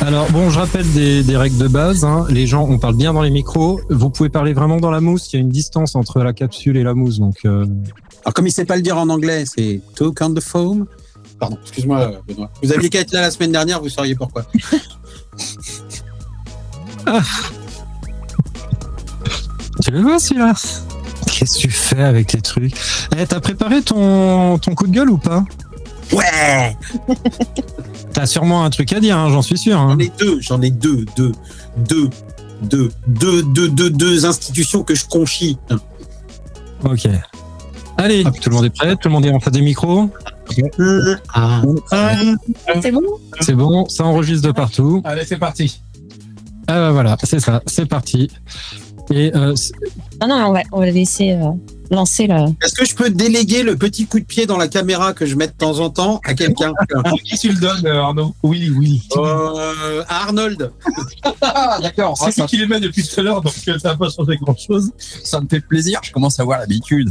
Alors, bon, je rappelle des règles de base. Hein. Les gens, on parle bien dans les micros. Vous pouvez parler vraiment dans la mousse. Il y a une distance entre la capsule et la mousse. Donc, Alors, comme il ne sait pas le dire en anglais, c'est talk on the foam. Pardon, excuse-moi, Benoît. Vous aviez qu'à être là la semaine dernière, vous sauriez pourquoi. Ah. Tu le vois, celui-là? Qu'est-ce que tu fais avec tes trucs? T'as préparé ton coup de gueule ou pas? Ouais. T'as sûrement un truc à dire, hein, j'en suis sûr. Hein. J'en ai deux institutions que je conchis. Ok. Allez, tout le monde est prêt? Tout le monde est en face des micros? C'est bon? C'est bon, ça enregistre de partout. Allez, c'est parti. Ah bah voilà, c'est ça, c'est parti. Et Non, on va laisser lancer le... Est-ce que je peux déléguer le petit coup de pied dans la caméra que je mets de temps en temps à quelqu'un? Qui tu le donnes, Arnaud? Oui. À Arnold. Ah, d'accord. C'est lui qui les met depuis tout à l'heure, donc ça n'a pas changé grand-chose. Ça me fait plaisir, je commence à avoir l'habitude.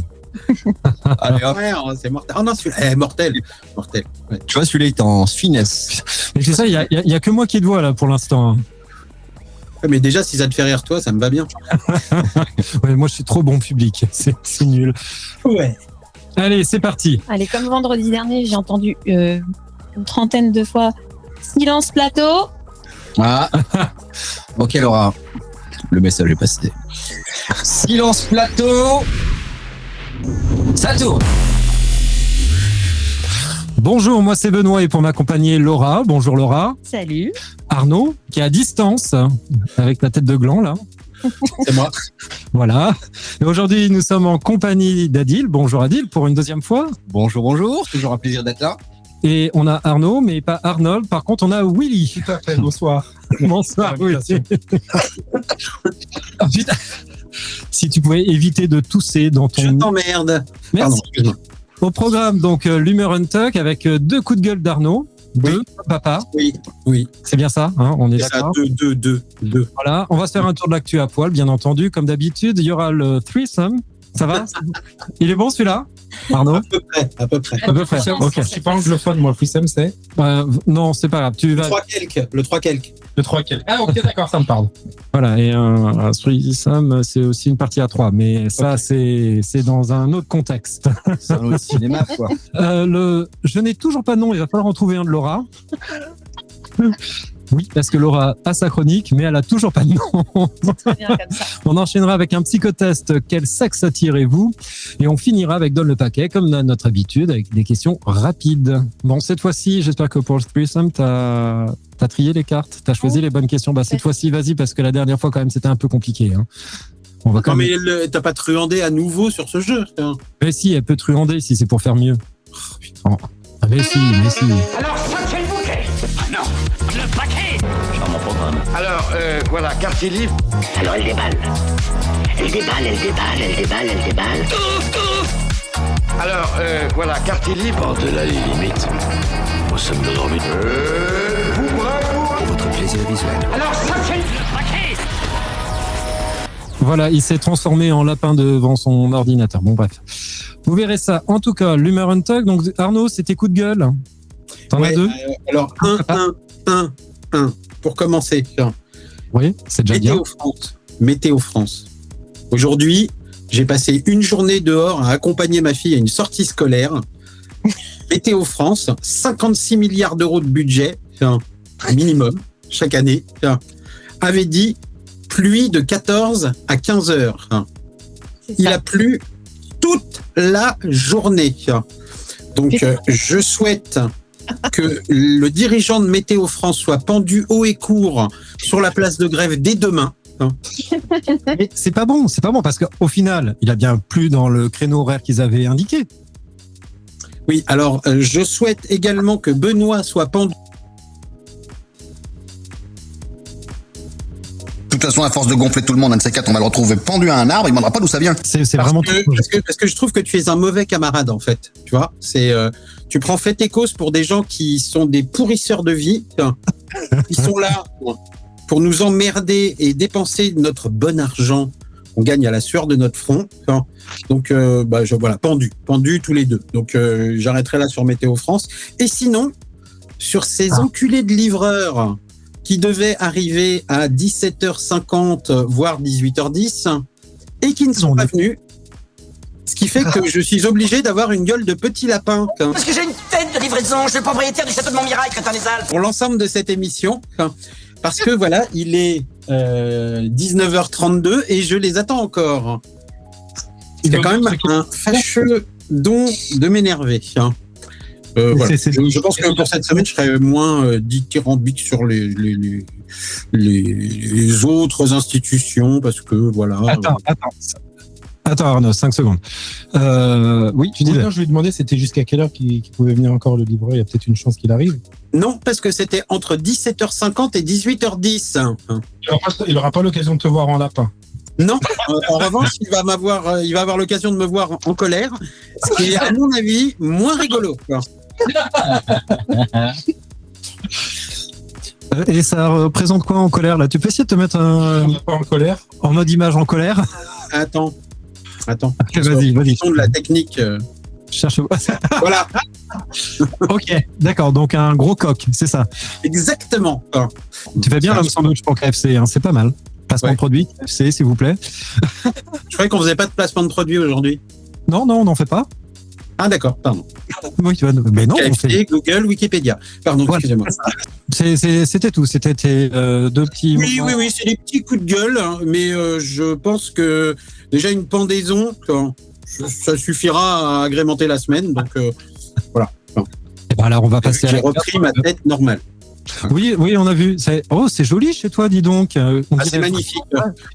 Allez, hop. Ouais, c'est mortel. Oh non, celui-là est mortel. Mortel. Ouais. Tu vois, celui-là est en finesse. mais c'est ça, il y a que moi qui te vois là pour l'instant. Hein. Ouais, mais déjà, si ça te fait rire, toi, ça me va bien. Ouais, moi je suis trop bon public, c'est nul. Ouais. Allez, c'est parti. Allez, comme vendredi dernier, j'ai entendu une trentaine de fois silence plateau. Ah. Ok, Laura. Le message est passé. Silence plateau. Ça tourne. Bonjour, moi c'est Benoît et pour m'accompagner Laura. Bonjour Laura. Salut. Arnaud, qui est à distance, avec la tête de gland là. C'est moi. Voilà. Et aujourd'hui, nous sommes en compagnie d'Adil. Bonjour Adil, pour une deuxième fois. Bonjour. Toujours un plaisir d'être là. Et on a Arnaud, mais pas Arnold. Par contre, on a Willy. Tout à fait, bonsoir. Bonsoir, Willy. Ah, putain. Si tu pouvais éviter de tousser dans ton... Je t'emmerde. Merci. Pardon, excuse-moi. Au programme, donc, l'Humeur Untuck avec 2 coups de gueule d'Arnaud. 2, papa. Oui. C'est bien ça, hein, on est C'est ça, d'accord. 2. Voilà, on va se faire un tour de l'actu à poil, bien entendu. Comme d'habitude, il y aura le threesome. Ça va? Il est bon celui-là, Arnaud? À peu près. À peu près, ok. Je suis pas anglophone, moi, le threesome, c'est Non, c'est pas grave. Tu vas... Le 3 quelques. le 3 quelques. Ah, ok, d'accord, ça me parle. Voilà, et un threesome, c'est aussi une partie à 3, mais ça, Okay. c'est dans un autre contexte. C'est un autre cinéma, quoi. Je n'ai toujours pas de nom, il va falloir en trouver un de Laura. Oui, parce que Laura a sa chronique, mais elle a toujours pas de nom. Très bien comme ça. On enchaînera avec un psychotest. Quel sexe attirez-vous? Et on finira avec Donne le paquet, comme à notre habitude, avec des questions rapides. Bon, cette fois-ci, j'espère que pour le threesome, t'as trié les cartes, t'as choisi les bonnes questions. Bah, cette fois-ci, vas-y, parce que la dernière fois, quand même, c'était un peu compliqué. Hein. On va quand Non, même... mais t'as pas truandé à nouveau sur ce jeu. Mais si, elle peut truander si c'est pour faire mieux. Oh. Ah, mais si. Alors ça c'est le bouquet. Ah non, le paquet. Charmant programme. Alors, voilà, quartier libre. Alors elle déballe. Alors, voilà, quartier libre. Par-delà les limites, au sommet de l'orbite. Pour votre plaisir visuel. Alors ça c'est le paquet. Voilà, il s'est transformé en lapin devant son ordinateur. Bon, bref. Vous verrez ça. En tout cas, l'Humeur Untuck. Donc, Arnaud, c'était coup de gueule. T'en as 2? Alors, un. Pour commencer. Oui, c'est déjà bien. Météo France. Aujourd'hui, j'ai passé une journée dehors à accompagner ma fille à une sortie scolaire. Météo France, 56 milliards d'euros de budget, minimum, chaque année, avait dit pluie de 14 à 15 heures. Il a plu toute la journée. Donc, je souhaite que le dirigeant de Météo France soit pendu haut et court sur la place de Grève dès demain. Mais c'est pas bon, parce qu'au final, il a bien plu dans le créneau horaire qu'ils avaient indiqué. Oui, alors je souhaite également que Benoît soit pendu. De toute façon, à force de gonfler tout le monde, un de ces quatre, on va le retrouver pendu à un arbre, il ne demandera pas d'où ça vient. C'est vraiment parce que je trouve que tu es un mauvais camarade, en fait. Tu vois, tu prends fait et cause pour des gens qui sont des pourrisseurs de vie, qui sont là pour nous emmerder et dépenser notre bon argent qu'on gagne à la sueur de notre front. Donc, voilà, pendu tous les deux. Donc, j'arrêterai là sur Météo France. Et sinon, sur ces enculés de livreurs qui devait arriver à 17h50, voire 18h10, et qui ne sont pas venus. Ce qui fait que je suis obligé d'avoir une gueule de petit lapin. Parce que j'ai une tête de livraison, je suis le propriétaire du château de Montmirail, crétin des Alpes. Pour l'ensemble de cette émission, parce que voilà, il est 19h32 et je les attends encore. Il y a quand même un fâcheux don de m'énerver. Voilà. Je pense que pour cette semaine, je serai moins dithyrambique sur les autres institutions parce que voilà. Attends Arnaud, 5 secondes. Oui, tu disais. Non, je lui demandais c'était jusqu'à quelle heure qu'il pouvait venir encore le livreur. Il y a peut-être une chance qu'il arrive. Non, parce que c'était entre 17h50 et 18h10. Il n'aura pas l'occasion de te voir en lapin. Non, en revanche, il va avoir l'occasion de me voir en colère, ce qui est, à mon avis, moins rigolo. Et ça représente quoi en colère là? Tu peux essayer de te mettre pas en colère, en mode image en colère? Attends. Vas-y. De la technique. Cherche. Voilà. Ok, d'accord. Donc un gros coq, c'est ça. Exactement. Tu fais bien l'homme sandwich pour KFC, hein, c'est pas mal. Placement de produit, KFC, s'il vous plaît. Je croyais qu'on faisait pas de placement de produit aujourd'hui. Non, on n'en fait pas. Ah d'accord, pardon. Oui, mais non, KFC, on fait. Google, Wikipédia. Pardon, voilà. Excusez-moi. C'était tout. C'était tes deux petits. Oui, c'est des petits coups de gueule, hein, mais je pense que déjà une pendaison, ça suffira à agrémenter la semaine. Donc voilà. Et ben alors on va passer. J'ai repris ma tête normale. Oui, on a vu. C'est joli chez toi, dis donc. C'est magnifique.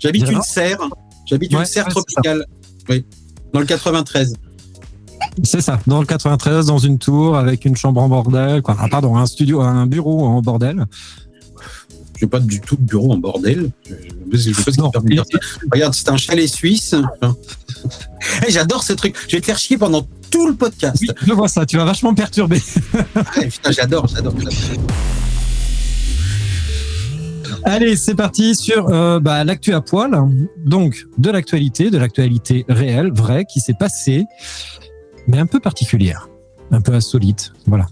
J'habite une serre. Une serre tropicale. Oui, dans le 93. C'est ça, dans le 93, dans une tour avec une chambre en bordel, un studio, un bureau en bordel. J'ai pas du tout de bureau en bordel. Je sais pas ce qui me permet de dire ça. Regarde, c'est un chalet suisse. J'adore ce truc. Je vais te faire chier pendant tout le podcast. Oui, je vois ça, tu vas vachement me perturber. Putain, j'adore. Allez, c'est parti sur l'actu à poil. Donc, de l'actualité réelle, vraie, qui s'est passée, mais un peu particulière, un peu insolite. Voilà.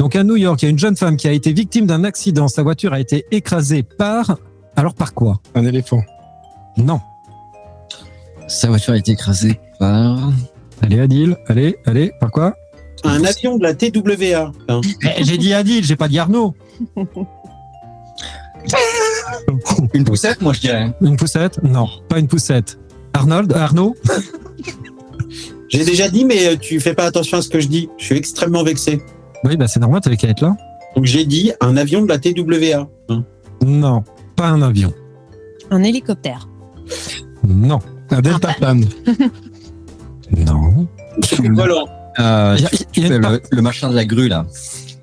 Donc, à New York, il y a une jeune femme qui a été victime d'un accident. Sa voiture a été écrasée par quoi? Un éléphant. Non. Sa voiture a été écrasée par... Allez, Adil, allez, par quoi? Un avion de la TWA. J'ai dit Adil, j'ai pas dit Arnaud. Une poussette, moi je dirais. Une poussette? Non, pas une poussette. Arnaud? J'ai déjà dit, mais tu fais pas attention à ce que je dis. Je suis extrêmement vexé. Oui, c'est normal, t'avais qu'à être là. Donc j'ai dit un avion de la TWA. Non, pas un avion. Un hélicoptère. Non. Un deltaplane. Non. Volant. Le machin de la grue, là.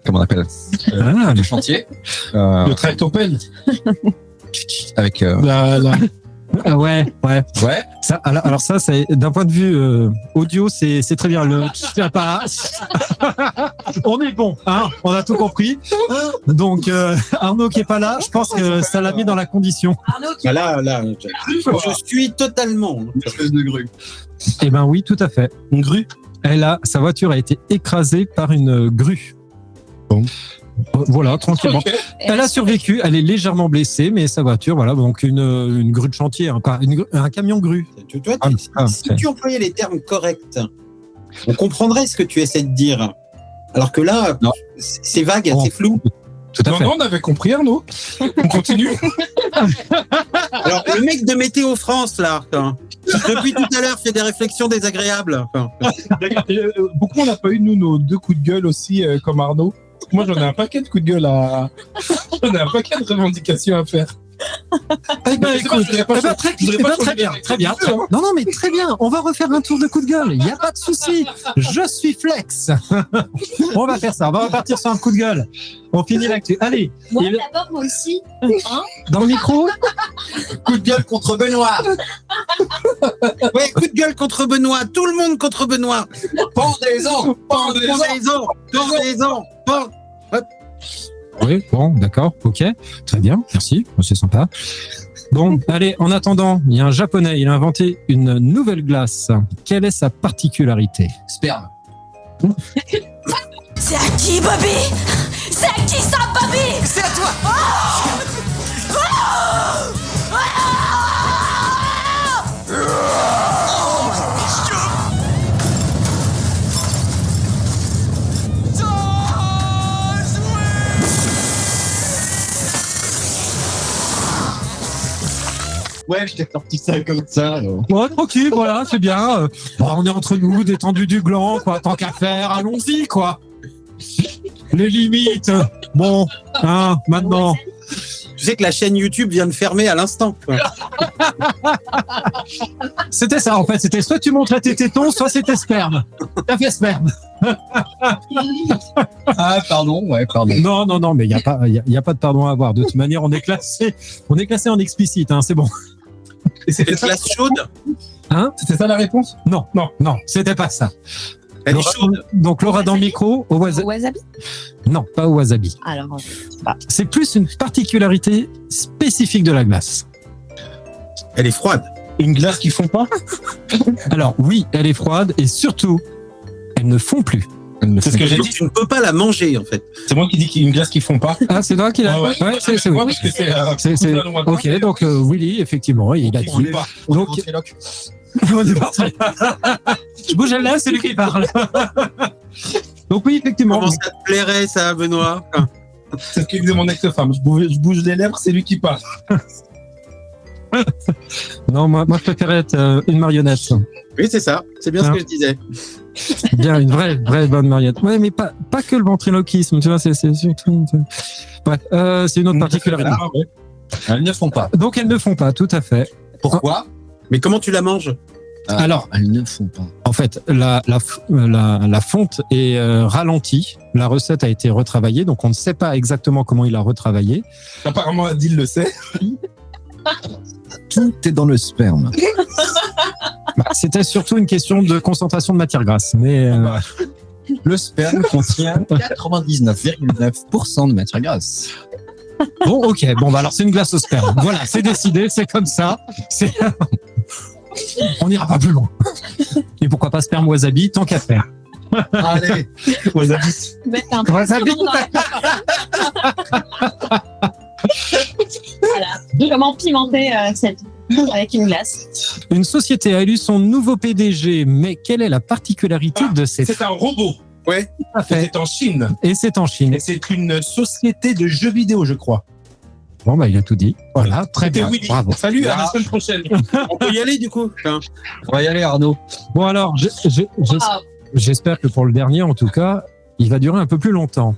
Comment on appelle le chantier. Le tractopelle. Avec... Ouais. Ouais. Alors ça, c'est d'un point de vue audio, c'est très bien. On est bon, hein. On a tout compris. Donc Arnaud qui est pas là, je pense que ça l'a mis dans la condition. Arnaud qui là, je suis totalement. Une espèce de grue. Eh ben oui, tout à fait. Une grue. Sa voiture a été écrasée par une grue. Bon. Voilà, tranquillement. Okay. Elle a survécu, elle est légèrement blessée, mais sa voiture, voilà, donc une grue de chantier, un camion grue. Toi, si tu employais les termes corrects, on comprendrait ce que tu essaies de dire. Alors que là, c'est vague, c'est flou. Tout à fait. Non, on avait compris, Arnaud. On continue. Alors, le mec de Météo France, là, depuis tout à l'heure, fait des réflexions désagréables. Beaucoup, on n'a pas eu, nous, nos 2 coups de gueule aussi, comme Arnaud. Moi, j'en ai un paquet de coups de gueule J'en ai un paquet de revendications à faire. Écoute, très bien. Non, mais très bien. On va refaire un tour de coups de gueule. Il n'y a pas de souci. Je suis flex. On va faire ça. On va repartir sur un coup de gueule. On finit l'actu. Allez. Moi, d'abord, moi aussi. Dans le micro. Coup de gueule contre Benoît. Ouais, coup de gueule contre Benoît. Tout le monde contre Benoît. Pendez-en. Oui, bon, d'accord, ok, très bien, merci, c'est sympa. Bon, allez, en attendant, il y a un Japonais, il a inventé une nouvelle glace. Quelle est sa particularité? Sperme. C'est à qui, Bobby? C'est à qui ça, Bobby? C'est à toi. Ouais, je t'ai sorti ça comme ça. Ouais, tranquille, voilà, c'est bien. On est entre nous, détendu du gland, quoi. Tant qu'à faire, allons-y, quoi. Les limites. Bon, hein, maintenant. Tu sais que la chaîne YouTube vient de fermer à l'instant. C'était ça, en fait. C'était soit tu montrais tes tétons, soit c'était sperme. T'as fait sperme. Ah, pardon, ouais, pardon. Non, mais il y a pas de pardon à avoir. De toute manière, on est classé en explicite, hein, c'est bon. Et c'était Une ça, glace chaude. c'était ça la réponse? Non, c'était pas ça. Elle est Laura, chaude. donc Laura dans le micro, au wasabi. Wasabi. Non, pas au wasabi. Alors, C'est plus une particularité spécifique de la glace. Elle est froide. Une glace qui fond pas? Alors oui, elle est froide et surtout, elles ne fond plus. C'est ce que j'ai Donc dit. tu ne peux pas la manger en fait. C'est moi qui dis qu'il y a une glace qui fond pas. Ah, c'est toi qui l'as. Ouais. c'est Ouais, oui. parce que c'est. C'est- Ok, donc Willy, effectivement, il a dit. Donc- On est parti. Je bouge là, c'est lui qui parle. Donc oui, effectivement. Comment ça te plairait ça, Benoît? C'est ce que disait mon ex-femme. Je bouge les lèvres, c'est lui qui parle. Non, moi je préférais être une marionnette. Oui, c'est ça. C'est bien ce que je disais. Bien, une vraie bonne marionnette. Ouais, mais pas que le ventriloquisme, tu vois, c'est surtout. Bref, c'est une autre particularité. Elles ne font pas. Donc elles ne font pas, tout à fait. Pourquoi? Mais comment tu la manges? Alors, elles ne font pas. En fait, la fonte est ralentie. La recette a été retravaillée, donc on ne sait pas exactement comment il a retravaillé. Apparemment, Adil le sait. Tout est dans le sperme. C'était surtout une question de concentration de matière grasse. Mais Le sperme contient 99,9% de matière grasse. bon, ok. Bon, bah alors c'est une glace au sperme. Voilà, c'est décidé, c'est comme ça. On n'ira pas plus loin. Et pourquoi pas sperme wasabi, tant qu'à faire. Allez, Wasabi. mettre un Wasabi. Voilà. Comment pimenter cette avec une glace. Une société a élu son nouveau PDG, mais quelle est la particularité de cette... C'est un robot. Ouais. Tout à fait. C'est en Chine. Et c'est en Chine. Et c'est une société de jeux vidéo, je crois. Bon, bah, il a tout dit. Voilà, très C'était bien. Willy. Bravo. Salut, à la semaine prochaine. On peut y aller du coup. Enfin, on va y aller, Arnaud. Bon, alors, j'espère que pour le dernier, en tout cas, il va durer un peu plus longtemps.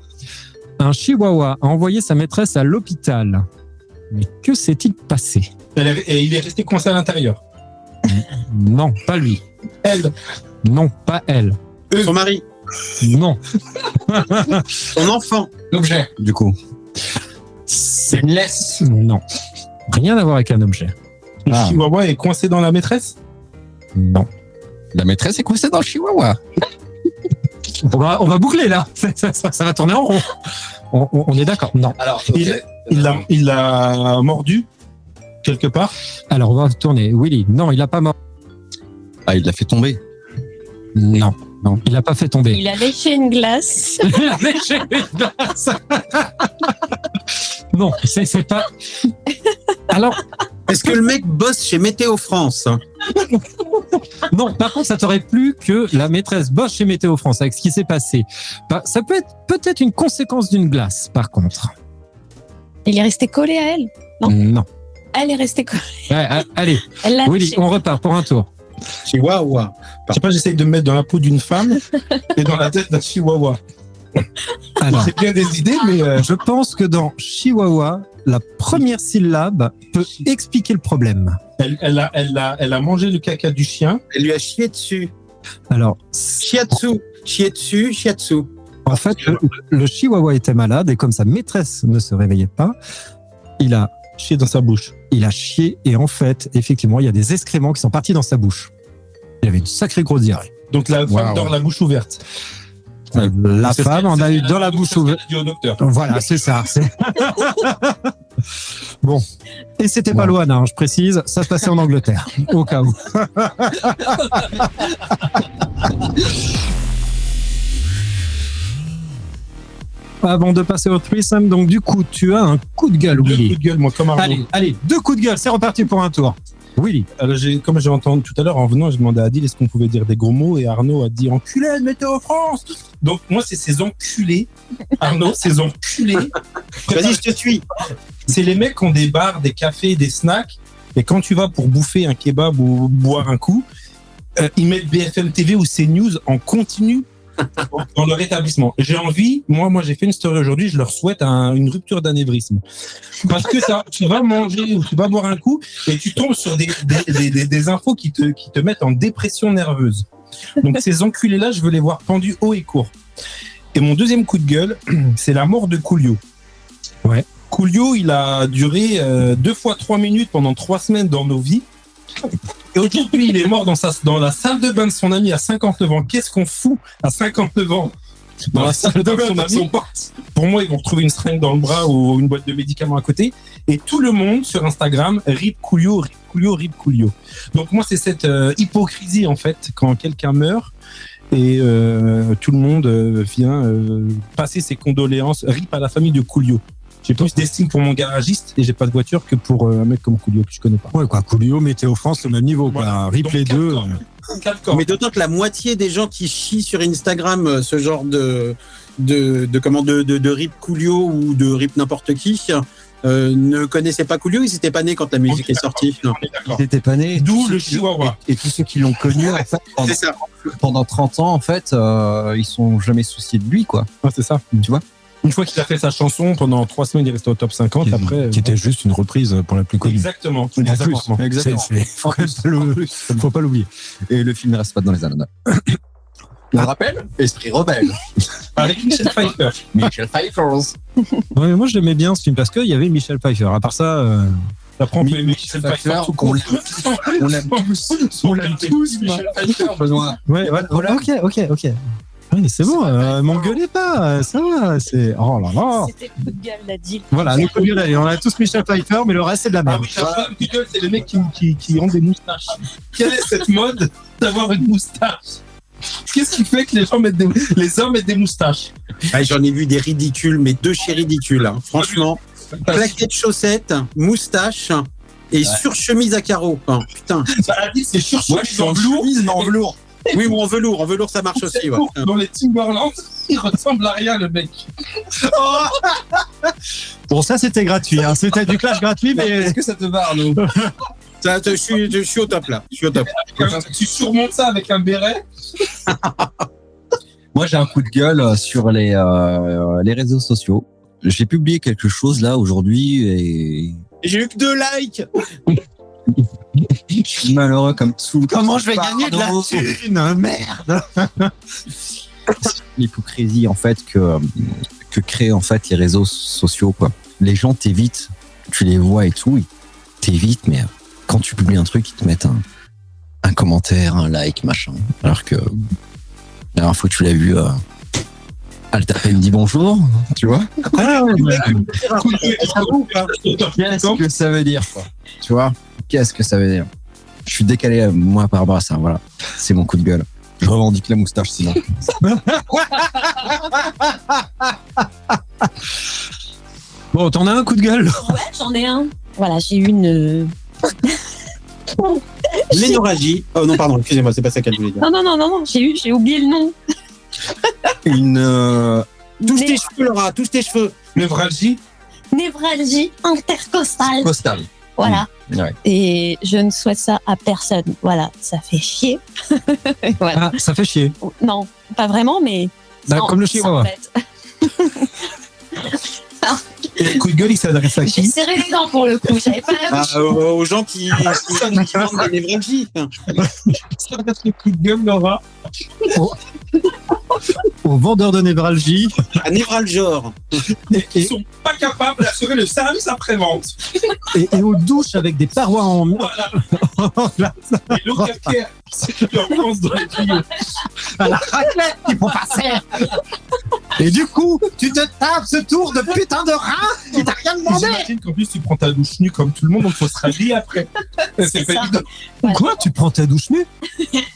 Un chihuahua a envoyé sa maîtresse à l'hôpital. Mais que s'est-il passé? Et il est resté coincé à l'intérieur. Non, pas lui. Elle. Non, pas elle. son mari, Non. son enfant. L'objet, du coup. C'est une laisse. Non. Rien à voir avec un objet. Le chihuahua est coincé dans la maîtresse. Non. La maîtresse est coincée dans le chihuahua. On va boucler là. Ça va tourner en rond. On est d'accord. Non. Alors, Il l'a mordu quelque part. Alors, on va tourner. Willy. Non, il n'a pas mort. Ah, il l'a fait tomber. Non. Non, il n'a pas fait tomber. Il a léché une glace. Il a léché une glace. Non, c'est pas. Alors, est-ce que le mec bosse chez Météo France? Non, par contre, ça t'aurait plu que la maîtresse bosse chez Météo France avec ce qui s'est passé. Ça peut être peut-être une conséquence d'une glace, par contre. Il est resté collé à elle. Non. Elle est restée collée. Ouais, allez, Elle l'a Willy, léché. on repart pour un tour. Chihuahua. Je sais pas, j'essaye de me mettre dans la peau d'une femme et dans la tête d'un chihuahua. Alors, C'est bien des idées, mais je pense que dans Chihuahua, la première syllabe peut expliquer le problème. elle a mangé le caca du chien. Elle lui a chié dessus. Alors, Shiatsu. Chié dessus, shiatsu. en fait, le Chihuahua était malade et comme sa maîtresse ne se réveillait pas, il a Chier dans sa bouche. chié et en fait, effectivement, il y a des excréments qui sont partis dans sa bouche. Il avait une sacrée grosse diarrhée. Donc la femme dort la bouche ouverte. La C'est femme ce en qu'elle- a eu c'est dans la ce bouche qu'elle a ouverte. dit au docteur. Voilà, c'est ça. Bon. Et c'était pas Loana, hein, je précise, ça se passait en Angleterre, au cas où. Avant de passer au threesome, donc du coup, tu as un coup de gueule, Deux Willy. coups de gueule, moi, comme Arnaud. Allez, 2 coups de gueule, c'est reparti pour un tour. Willy. Alors, comme j'ai entendu tout à l'heure, en venant, j'ai demandé à Adil est-ce qu'on pouvait dire des gros mots et Arnaud a dit enculé de Météo France. Donc moi, c'est ces enculés. Arnaud, ces enculés. Vas-y, je te suis. C'est les mecs qui ont des bars, des cafés, des snacks Et quand tu vas pour bouffer un kebab ou boire un coup, ils mettent BFM TV ou CNews en continu dans leur établissement. J'ai envie, moi j'ai fait une story aujourd'hui, je leur souhaite une rupture d'anévrisme. Parce que tu vas manger ou tu vas boire un coup et tu tombes sur des infos qui te mettent en dépression nerveuse. Donc ces enculés-là, je veux les voir pendus haut et court. Et mon deuxième coup de gueule, c'est la mort de Coolio. Ouais. Coolio, il a duré 2 fois 3 minutes pendant 3 semaines dans nos vies. Et aujourd'hui, il est mort dans la salle de bain de son ami à 59 ans. Qu'est-ce qu'on fout à 59 ans dans la salle de bain de son ami? Pour moi, ils vont retrouver une seringue dans le bras ou une boîte de médicaments à côté. Et tout le monde sur Instagram, RIP Coolio, RIP Coolio, RIP Coolio. Donc moi, c'est cette hypocrisie, en fait, quand quelqu'un meurt et tout le monde vient passer ses condoléances. RIP à la famille de Coolio. J'ai plus d'estime pour mon garagiste et j'ai pas de voiture que pour un mec comme Coolio que je connais pas. Ouais, quoi. Coolio, Météo France, au même niveau, quoi. Voilà. RIP les deux. Mais d'autant que la moitié des gens qui chient sur Instagram ce genre de RIP Coolio ou de RIP n'importe qui ne connaissaient pas Coolio, ils n'étaient pas nés quand la musique est sortie. Ils n'étaient pas nés. D'où le chihuahua. Et tous ceux qui l'ont connu, en fait, C'est ça. pendant 30 ans, en fait, ils sont jamais souciés de lui, quoi. Ah, c'est ça. Tu vois? Une fois qu'il a fait sa chanson, pendant 3 semaines, il est resté au top 50. Après, Qui était juste une reprise pour la plus connue. Exactement. Exactement. Faut pas l'oublier. Et le film ne reste pas dans les annales. On le rappelle, Esprit rebelle. Avec Michel Pfeiffer. Michel Pfeiffer. Ouais, mais moi, je l'aimais bien ce film parce qu'il y avait Michel Pfeiffer. À part ça, Après, on peut Michel Pfeiffer. On l'aime tous. On l'aime tous, Michel Pfeiffer. ouais, voilà. Ok. Oui, c'est bon, m'engueulez pas, ça va, c'est... Oh là là. C'était le coup de gueule, la deal. Voilà, le coup de gueule, on a tous Michel Pfeiffer, mais le reste, c'est de la merde. Le gueule, c'est les mecs qui ont des moustaches. Quelle est cette mode d'avoir une moustache? Qu'est-ce qui fait que les hommes mettent des moustaches? Ah, j'en ai vu des ridicules, mais de chez ridicules. Hein. Franchement, plaquettes chaussettes, moustache et surchemise à carreaux. Hein, putain. Ça a dit, c'est surchemise en velours. Oui, ou en velours, ça marche aussi. Ouais. Dans les Timberlands, il ressemble à rien, le mec. Bon, ça, c'était gratuit, hein. C'était du clash gratuit, mais... Est-ce que ça te va, Arnaud? Je suis au top, là. Je suis au top. Tu surmontes ça avec un béret. Moi, j'ai un coup de gueule sur les réseaux sociaux. J'ai publié quelque chose, là, aujourd'hui, et... J'ai eu que 2 likes. Je suis malheureux comme tout. Comment je vais gagner de la thune? Merde. L'hypocrisie, en fait, que créent, en fait, les réseaux sociaux, quoi. Les gens t'évitent, tu les vois et tout, ils t'évitent, mais quand tu publies un truc, ils te mettent un commentaire, un like, machin. Alors que la dernière fois que tu l'as vu, elle t'appelle, me dit bonjour, tu vois. Qu'est-ce que ça veut dire, quoi? Tu vois? Qu'est-ce que ça veut dire? Je suis décalé, moi, par rapport à ça. Voilà. C'est mon coup de gueule. Je revendique la moustache, sinon. Bon, t'en as un coup de gueule? Ouais, j'en ai un. Voilà, j'ai eu une... L'hémorragie. Oh non, pardon, excusez-moi, c'est pas ça qu'elle voulait dire. Non, j'ai oublié le nom. Touche tes cheveux, Laura, touche tes cheveux. Névralgie. Névralgie intercostale. Costal. Voilà. Ouais. Et je ne souhaite ça à personne. Voilà, ça fait chier. Voilà. Ah, ça fait chier. Non, pas vraiment, mais... Bah, ça, comme le ça, chihuahua. en fait. Et le coup de gueule, il s'adresse à J'ai qui? serré les dents pour le coup, j'avais pas la bouche. Aux gens qui vendent des névralgies. Ça s'adresse le coup de gueule, Laura. Aux vendeurs de névralgie. À Névralgior. Ils sont pas capables d'assurer le service après-vente. Et aux douches avec des parois en... Voilà. Et l'eau calcaire, c'est qui en France dans les tuyaux. à la raclette qu'il faut passer. Et du coup, tu te tapes ce tour de putain de rein qui t'a rien demandé. J'imagine qu'en plus, tu prends ta douche nue comme tout le monde, donc faut se rhabiller après. C'est pas ça. évident. Voilà. Quoi, tu prends ta douche nue?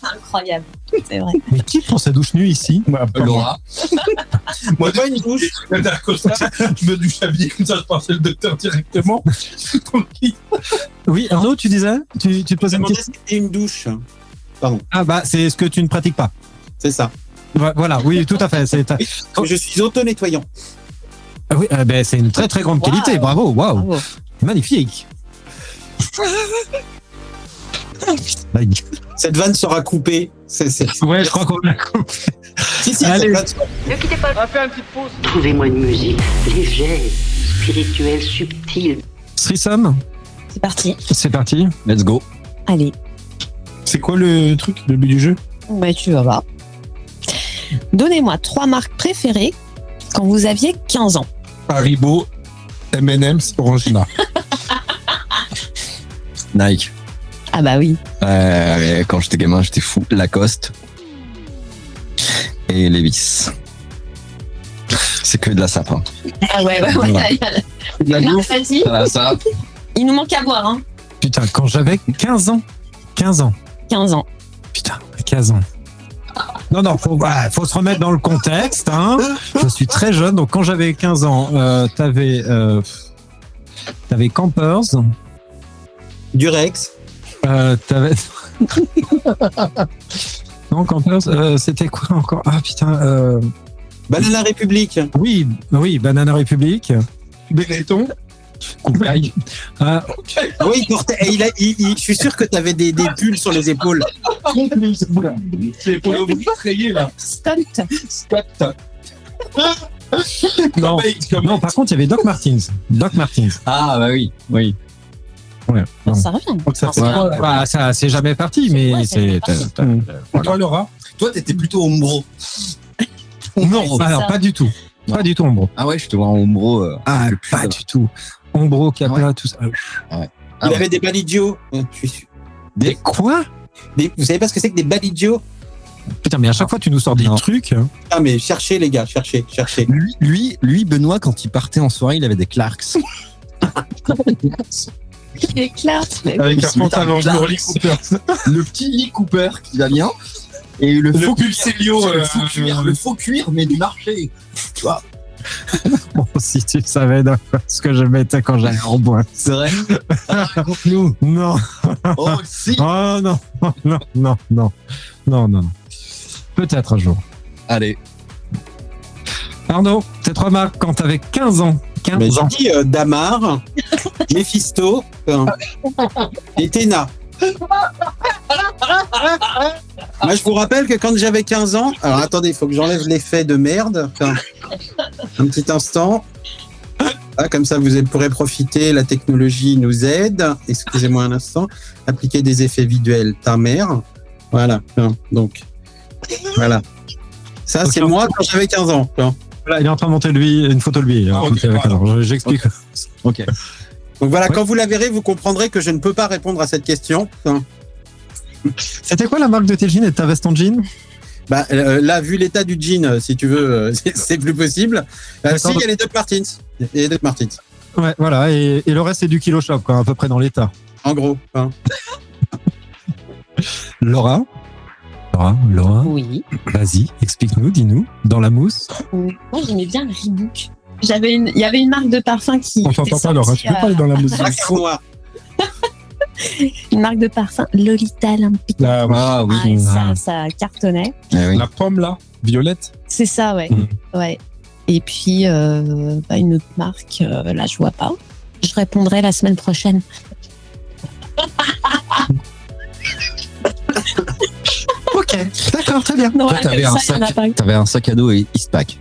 Incroyable, c'est vrai. Mais qui prend sa douche nue ici? Laura. Moi, Pas une douche. je me douche habillé comme ça, je passe le docteur directement. Je suis tranquille. Oui, Arnaud, tu disais? Tu te posais une Demandez question? si c'était une douche. Pardon, Ah bah, c'est ce que tu ne pratiques pas. c'est ça. Voilà, oui, tout à fait. Je suis auto-nettoyant. Ah oui, c'est une très très grande qualité. Bravo, waouh, Bravo. magnifique. Cette vanne sera coupée. Ouais, je crois qu'on l'a coupé. Si, Allez. cette vanne sera- Ne quittez pas. On va faire une petite pause. Trouvez-moi une musique légère, spirituelle, subtile. Threesome, C'est parti. c'est parti. Let's go. Allez, C'est quoi le truc, le but du jeu? bah, tu vas voir. Donnez-moi 3 marques préférées quand vous aviez 15 ans. Haribo, M&M's, Orangina. Nike. Ah bah oui. Quand j'étais gamin, j'étais fou. Lacoste. Et Levi's. C'est que de la sape. Hein. Ah ouais. Voilà. De la bouffe. Vas-y. La sape. Il nous manque à boire, hein. Putain, quand j'avais 15 ans. 15 ans. 15 ans. Putain, 15 ans. Non, faut se remettre dans le contexte. Hein. Je suis très jeune, donc quand j'avais 15 ans, t'avais Campers, Durex. t'avais... non, Campers, c'était quoi encore? Ah putain, Banana République. oui, Banana République. Benetton. Coupaille. Oui, il portait. Et je suis sûr que tu avais des pulls sur les épaules. Les polos rayés, là. Stunt. Non, non, par contre, il y avait Doc Martens. Ah, bah oui. Oui. Ouais, non. Ça revient. Bah, ça, c'est jamais parti, mais Ouais, c'est. Toi, Laura? Toi, t'étais plutôt Umbro. Non, alors, ça. pas du tout. Pas du tout, Ombro. Ah ouais, je te vois en Umbro. Ah, le plus pas ça va. du tout. Ombro, Capra, tout ça. Il Ah ouais. avait des baligios. Je suis sûr. Des quoi? Vous savez pas ce que c'est que des baligios? Putain, mais à chaque fois, tu nous sors des Non. trucs. Ah, mais cherchez, les gars, cherchez. Lui, Benoît, quand il partait en soirée, il avait des Clarks. Il est clair. Avec un Il se met pantalon un jour Clarks. Lee Cooper. Le petit Lee Cooper qui va bien. Et le Le faux Pulselio, cuir. Le faux cuir, mais du marché. Tu vois. Bon, si tu savais ce que je mettais quand j'allais en boîte. C'est vrai. Raconte-nous. Non. Oh, si. Oh non. Peut-être un jour. Allez. Arnaud, tes 3 marques quand t'avais 15 ans. 15 Mais j'ai ans. dit Damar, Mephisto et Tena. Moi, je vous rappelle que quand j'avais 15 ans, alors attendez, il faut que j'enlève l'effet de merde. Enfin, un petit instant. Ah, comme ça, vous pourrez profiter. La technologie nous aide. Excusez-moi un instant. Appliquer des effets visuels. Ta mère. Voilà. Donc, voilà. Ça, Ok. c'est moi quand j'avais 15 ans. Voilà, il est en train de monter une photo de lui. Ok, Écoutez, voilà. alors, j'explique. Ok. Donc voilà, Ouais. quand vous la verrez, vous comprendrez que je ne peux pas répondre à cette question. C'était quoi la marque de tes jeans et de ta veste en jean? Bah, là, vu l'état du jean, si tu veux, c'est plus possible. Si, il y a les Doc Martens. Il y a les Doc Martens, Ouais, voilà. Et le reste, c'est du Kilo Shop, quoi, à peu près dans l'état. en gros. Hein. Laura, Oui. vas-y, explique-nous, dis-nous, dans la mousse. Moi, j'aimais bien le Reebok. Il y avait une marque de parfum qui. On était t'entend pas, Laura. sortie, Tu peux parler dans la musique. Braqueur noir. Une marque de parfum, Lolita Olympique. La, Ah oui. Ça cartonnait. Ah oui. la pomme, là, violette. C'est ça, ouais. Mm. Ouais. Et puis, une autre marque, là, je vois pas. Je répondrai la semaine prochaine. Ok, d'accord, très bien. Non, Toi, t'avais comme un ça, il y en a sac. pas eu. T'avais un sac à dos et Eastpak.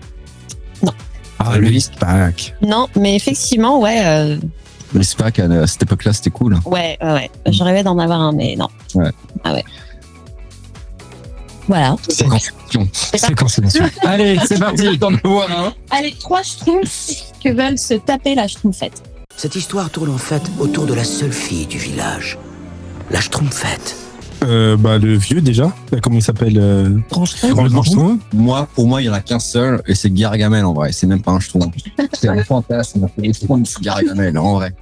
Ah, le Eastpak. Non, mais effectivement, ouais. L'Eastpak, à cette époque-là, c'était cool. Ouais. Je rêvais d'en avoir un, mais non. Ouais. Ah ouais. Voilà. C'est conception. C'est quand c'est bon. Allez, c'est parti. T'en vois un. Allez, 3 schtroumpfs que veulent se taper la schtroumpfette. Cette histoire tourne en fait autour de la seule fille du village, la Schtroumpfette. Le vieux, déjà. Comment il s'appelle Pour moi, il y en a qu'un seul, et c'est Gargamel en vrai. C'est même pas un schtroumpf. C'est un fantasme. C'est Gargamel en vrai.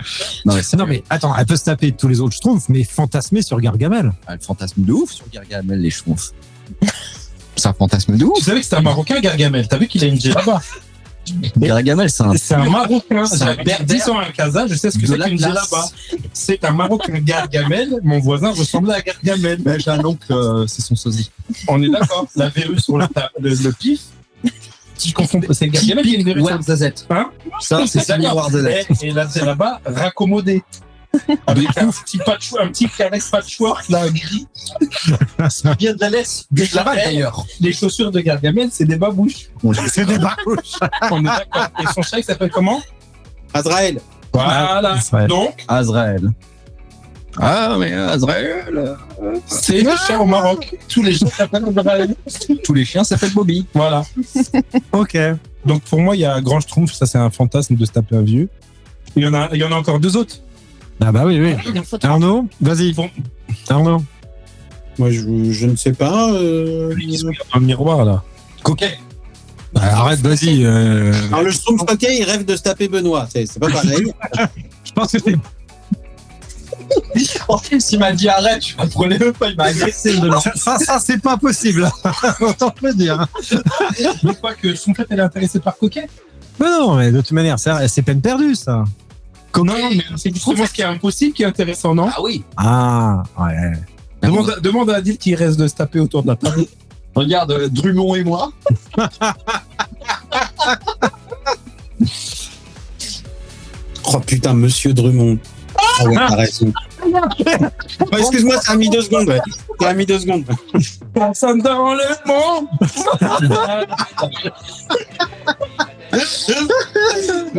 Non, mais, Non, mais attends, elle peut se taper tous les autres schtroumpfs, mais fantasmer sur Gargamel. le fantasme de ouf sur Gargamel, les schtroumpfs. C'est un fantasme de ouf. Tu savais que c'était un Marocain, Gargamel. T'as vu qu'il a une djellaba? Gargamel, c'est un. C'est un Marocain. C'est un J'avais 10 ans à Casa, je sais ce que De c'est la qu'une glace. djellaba. C'est un Marocain Gargamel. Mon voisin ressemblait à Gargamel. Mais j'ai un oncle, c'est son sosie. On est d'accord. La verrue sur le pif. Si je confonds pas, c'est Gargamel qui a une verrue sur le Zazette. Hein Ça, c'est son D'accord. miroir Zazette. Et la djellaba raccommodée. Avec un petit caresse patchwork, là, gris. Ça vient de la laisse. De la balle, d'ailleurs. Les chaussures de Gargamel, c'est des babouches. C'est des babouches. On est d'accord. Et son chat, il s'appelle comment? Azraël. Voilà. Azraël. Donc, Azraël. Ah, mais Azraël. c'est le chat au Maroc. Tous les chiens s'appellent Azraël. Tous les chiens s'appellent Bobby. Voilà. Ok. Donc, pour moi, il y a Grand Schtroumpf. Ça, c'est un fantasme de se taper un vieux. Il y en a encore deux autres. Ah bah oui, oui. Il en faut 3. Arnaud, vas-y. Bon. Arnaud. Moi, je ne sais pas. Lui qui se regarde dans le miroir, là. Coquet. Bah, arrête, vas-y. Alors, le Schtroumpf coquet, il rêve de se taper Benoît. C'est pas pareil. Je pense que c'est En plus, il m'a dit arrête, je comprenais même pas, il m'a agressé. ça, c'est pas possible. Autant te le dire. Je crois que son fait, elle est intéressée par Coquet. Mais non, mais de toute manière, c'est peine perdue, ça. Non, mais c'est justement ce qui est impossible qui est intéressant, non? Ah oui. Ah, ouais. Demande à Adil qui reste de se taper autour de la table. Regarde, Drummond et moi. Oh putain, monsieur Drummond. Ah ouais, t'as raison. Oh, excuse-moi, ça a mis 2 secondes. Ouais. Ça a mis 2 secondes. Personne dans le monde.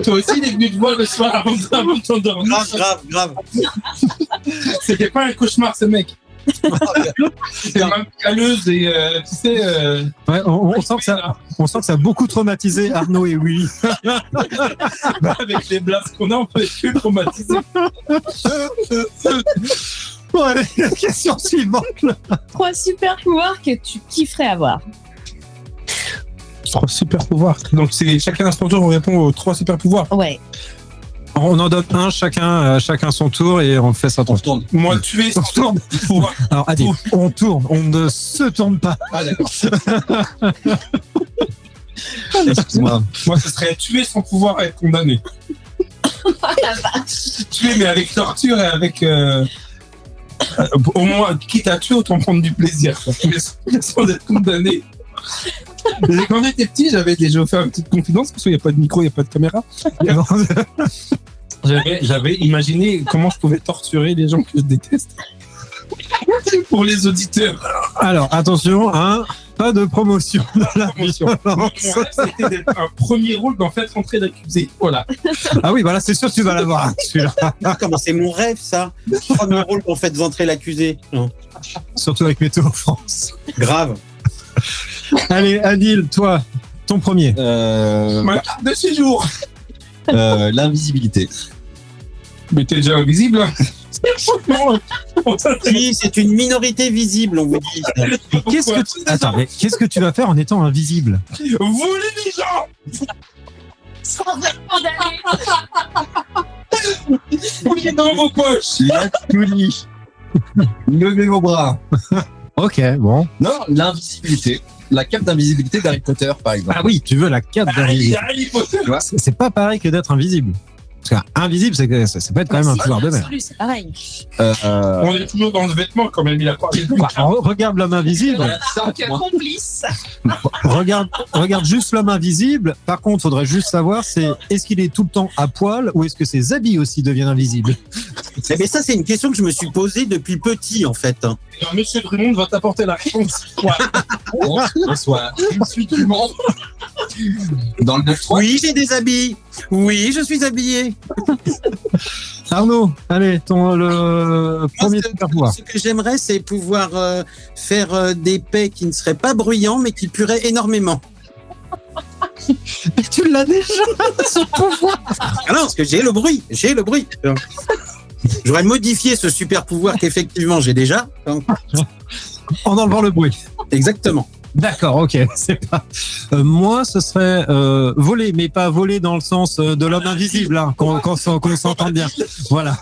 Toi aussi, il est venu te voir le soir avant de t'endormir. Grave. C'était pas un cauchemar, ce mec. C'est même calleuse et tu sais. Ouais, on sent que ça a beaucoup traumatisé Arnaud et Willy. Avec les blasts qu'on a, on peut être plus traumatisé. Bon, allez, la question suivante. 3 super pouvoirs que tu kifferais avoir. 3 super pouvoirs. Donc c'est chacun à son tour, on répond aux 3 super pouvoirs. Ouais. On en donne un, chacun son tour et on fait ça. On se tourne. Moi, tuer On se tourne. pouvoir. Alors, allez, on tourne, on ne se tourne pas. Ah d'accord. Excuse-moi. Moi, ce serait tuer sans pouvoir être condamné. Tuer, mais avec torture et avec. Au moins, quitte à tuer, autant prendre du plaisir. Quoi. Mais sans être condamné. Et quand j'étais petit, j'avais déjà fait une petite confidence parce qu'il n'y a pas de micro, il n'y a pas de caméra. J'avais imaginé comment je pouvais torturer les gens que je déteste. Pour les auditeurs. Alors, attention, hein, pas de promotion de la Promotion. Mon rêve, c'était d'être un premier rôle d'en fait rentrer d'accusé. Voilà. Ah oui, voilà, c'est sûr que tu vas l'avoir, hein, celui-là. Ah, comment c'est mon rêve, ça. Premier rôle qu'on fait entrer l'accusé. Non. Surtout avec Météo France. Grave. Allez, Adil, toi, ton premier. Ma carte de séjour. L'invisibilité. Mais t'es déjà invisible. Hein. Oui, c'est une minorité visible, on vous dit. Qu'est-ce que tu vas faire en étant invisible? Voler les gens. Fouillez dans vos poches. La poulie. Levez vos bras. Ok, bon. Non, l'invisibilité. La cape d'invisibilité d'Harry Potter, par exemple. Ah oui, tu veux la cape d'invisible. Harry Potter. Tu vois, C'est pas pareil que d'être invisible. Parce qu'invisible, ça peut être quand même un pouvoir de merde. C'est pareil. On est toujours dans le vêtement quand même, il a parlé de Bah, regarde l'homme invisible. Complice. Regarde juste l'homme invisible. Par contre, faudrait juste savoir, est-ce qu'il est tout le temps à poil ou est-ce que ses habits aussi deviennent invisibles? Mais ça, c'est une question que je me suis posée depuis petit, en fait. Monsieur Drummond va t'apporter la réponse. bonsoir. Je suis tout le monde. Dans le 9-3. Oui, j'ai des habits. Oui, je suis habillé. Arnaud, allez, le premier super pouvoir. Ce que j'aimerais, c'est pouvoir faire des paix qui ne seraient pas bruyants, mais qui pueraient énormément. Mais tu l'as déjà, ce pouvoir. Ah non, parce que j'ai le bruit. J'aurais modifié ce super pouvoir qu'effectivement j'ai déjà. Donc, En enlevant le bruit. exactement. D'accord, ok. C'est pas. Moi, ce serait voler, mais pas voler dans le sens de l'homme invisible, hein, qu'on s'entende bien. Voilà.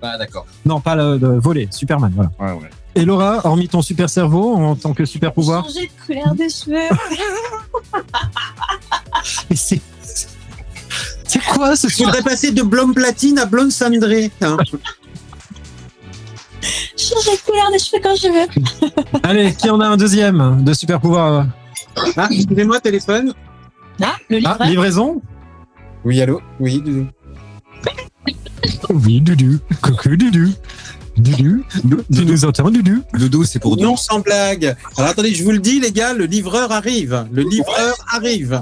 Ah, d'accord. Non, pas le voler. Superman, voilà. Ouais. Et Laura, hormis ton super cerveau en tant que super pouvoir. Changer de couleur de cheveux. Mais c'est quoi ce Je voudrais passer de blonde platine à blonde cendrée. Hein. Changer de couleur de cheveux quand je veux. Allez, qui en a un deuxième de super pouvoir? Ah, excusez-moi, téléphone. Ah, le livre. Ah, livraison? Oui, allô. Oui. Oui, Dudu. Coucou, Dudu. Dudu. Tu nous entends, Dudu? Doudou, c'est pour Non, sans blague. Alors attendez, je vous le dis, les gars, le livreur arrive. Le livreur arrive.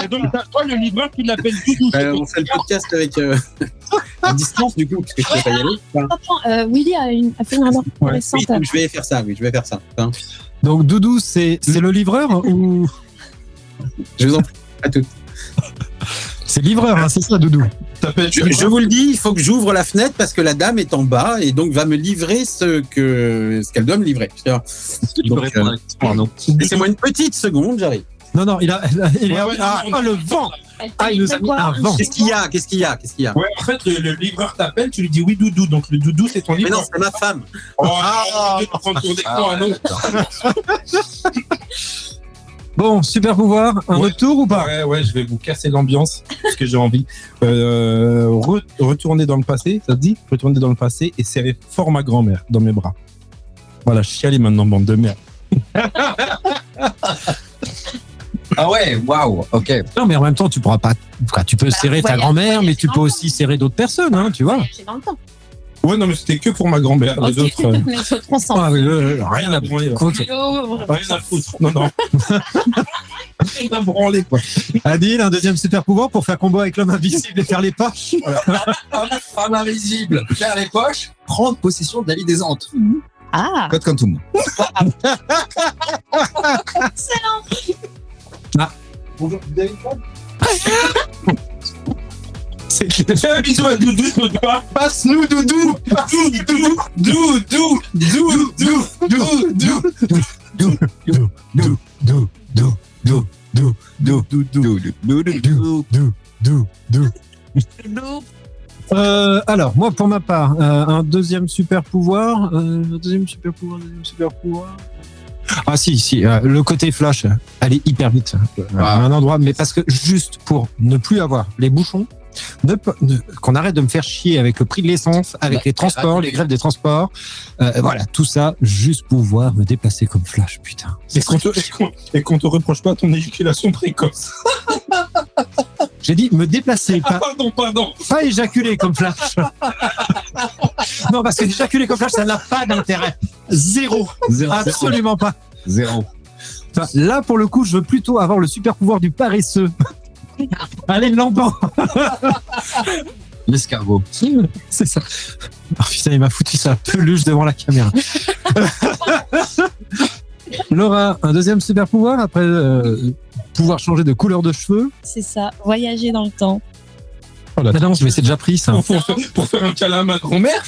Et donc, toi, le livreur, tu l'appelles Doudou. On fait le podcast avec à distance, du coup, parce que je ne peux pas y aller. Enfin, Attends, Willy a fait une remarque oui, intéressante. donc je vais faire ça, oui, je vais faire ça. Hein. Donc, Doudou, c'est le livreur ou Je vous en prie, à toutes. c'est livreur, hein, c'est ça, Doudou? Je vous le dis, il faut que j'ouvre la fenêtre parce que la dame est en bas et donc va me livrer ce qu'elle doit me livrer. Laissez-moi une petite seconde, j'arrive. Non, il est le vent. Ah, il nous a mis un vent. Qu'est-ce qu'il y a Ouais, en fait, le livreur t'appelle, tu lui dis oui, Doudou. Donc, le Doudou, c'est ton Mais livreur. non, c'est ma femme. Bon, super pouvoir, un retour ou pas? Ouais, je vais vous casser l'ambiance parce que j'ai envie. Retourner dans le passé, ça te dit? Retourner dans le passé et serrer fort ma grand-mère dans mes bras. Voilà, chialer maintenant, bande de merde. Ah ouais, waouh, ok. Non, mais en même temps, tu pourras pas. Tu peux serrer ta grand-mère, mais tu peux aussi serrer d'autres personnes, hein, tu vois. J'ai dans le temps. Ouais, non, mais c'était que pour ma grand-mère. Les autres, Les autres, on s'en Ah, fout. rien à branler. Ok. rien à foutre. Non. Rien à branler, quoi. Adil, un deuxième super pouvoir pour faire combo avec l'homme invisible et faire les poches. Femme invisible, faire les poches, prendre possession de la vie des autres. Ah, Code comme tout le monde. excellent. Bonjour, vous avez une femme? Fais un bisou à Doudou, passe-nous Doudou. Alors, moi, pour ma part, un deuxième super pouvoir. Ah si, le côté flash, aller hyper vite à un endroit, mais parce que juste pour ne plus avoir les bouchons, qu'on arrête de me faire chier avec le prix de l'essence, avec les transports, les grèves des transports, voilà, tout ça, juste pouvoir me déplacer comme flash, putain. Et qu'on te reproche pas ton éjaculation précoce. J'ai dit me déplacer, Pardon. pas éjaculer comme flash. Non, parce que éjaculer comme flash, ça n'a pas d'intérêt. Zéro. Absolument pas. Zéro. Enfin, là, pour le coup, je veux plutôt avoir le super pouvoir du paresseux. Allez, l'embant. L'escargot. C'est ça. Oh, putain, il m'a foutu sa peluche devant la caméra. Laura, un deuxième super pouvoir après pouvoir changer de couleur de cheveux. C'est ça, voyager dans le temps. Oh là, non, mais c'est déjà pris ça. Pour faire un câlin à ma grand-mère.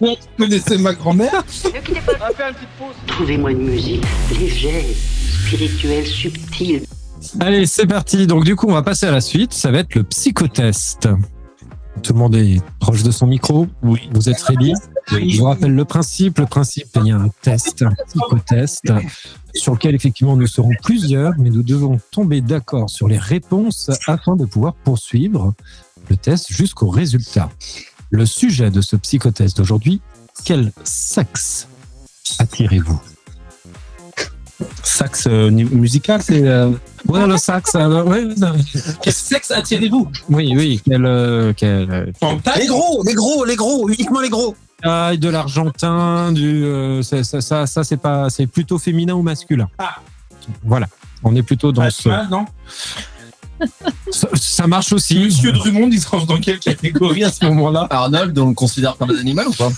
Vous connaissez ma grand-mère? Trouvez-moi une musique légère, spirituelle, subtile. Allez, c'est parti. Donc, du coup, on va passer à la suite. Ça va être le psychotest. Tout le monde est proche de son micro. Oui. Vous êtes ready? Oui. Je vous rappelle le principe. Le principe, il y a un test, un psychotest, sur lequel, effectivement, nous serons plusieurs, mais nous devons tomber d'accord sur les réponses afin de pouvoir poursuivre le test jusqu'au résultat. Le sujet de ce psychotest d'aujourd'hui, quel sexe attirez-vous? Sax musical, c'est. Ouais, le sax. Ouais, Quel sexe attirez-vous? oui. Les gros, uniquement les gros. Taille, de l'argentin, ça c'est plutôt féminin ou masculin. Ah. Voilà, on est plutôt dans ce. Non. Ça marche aussi. Monsieur Drummond, il se range dans quelle catégorie à ce moment-là? Arnold, on le considère comme un animal ou pas?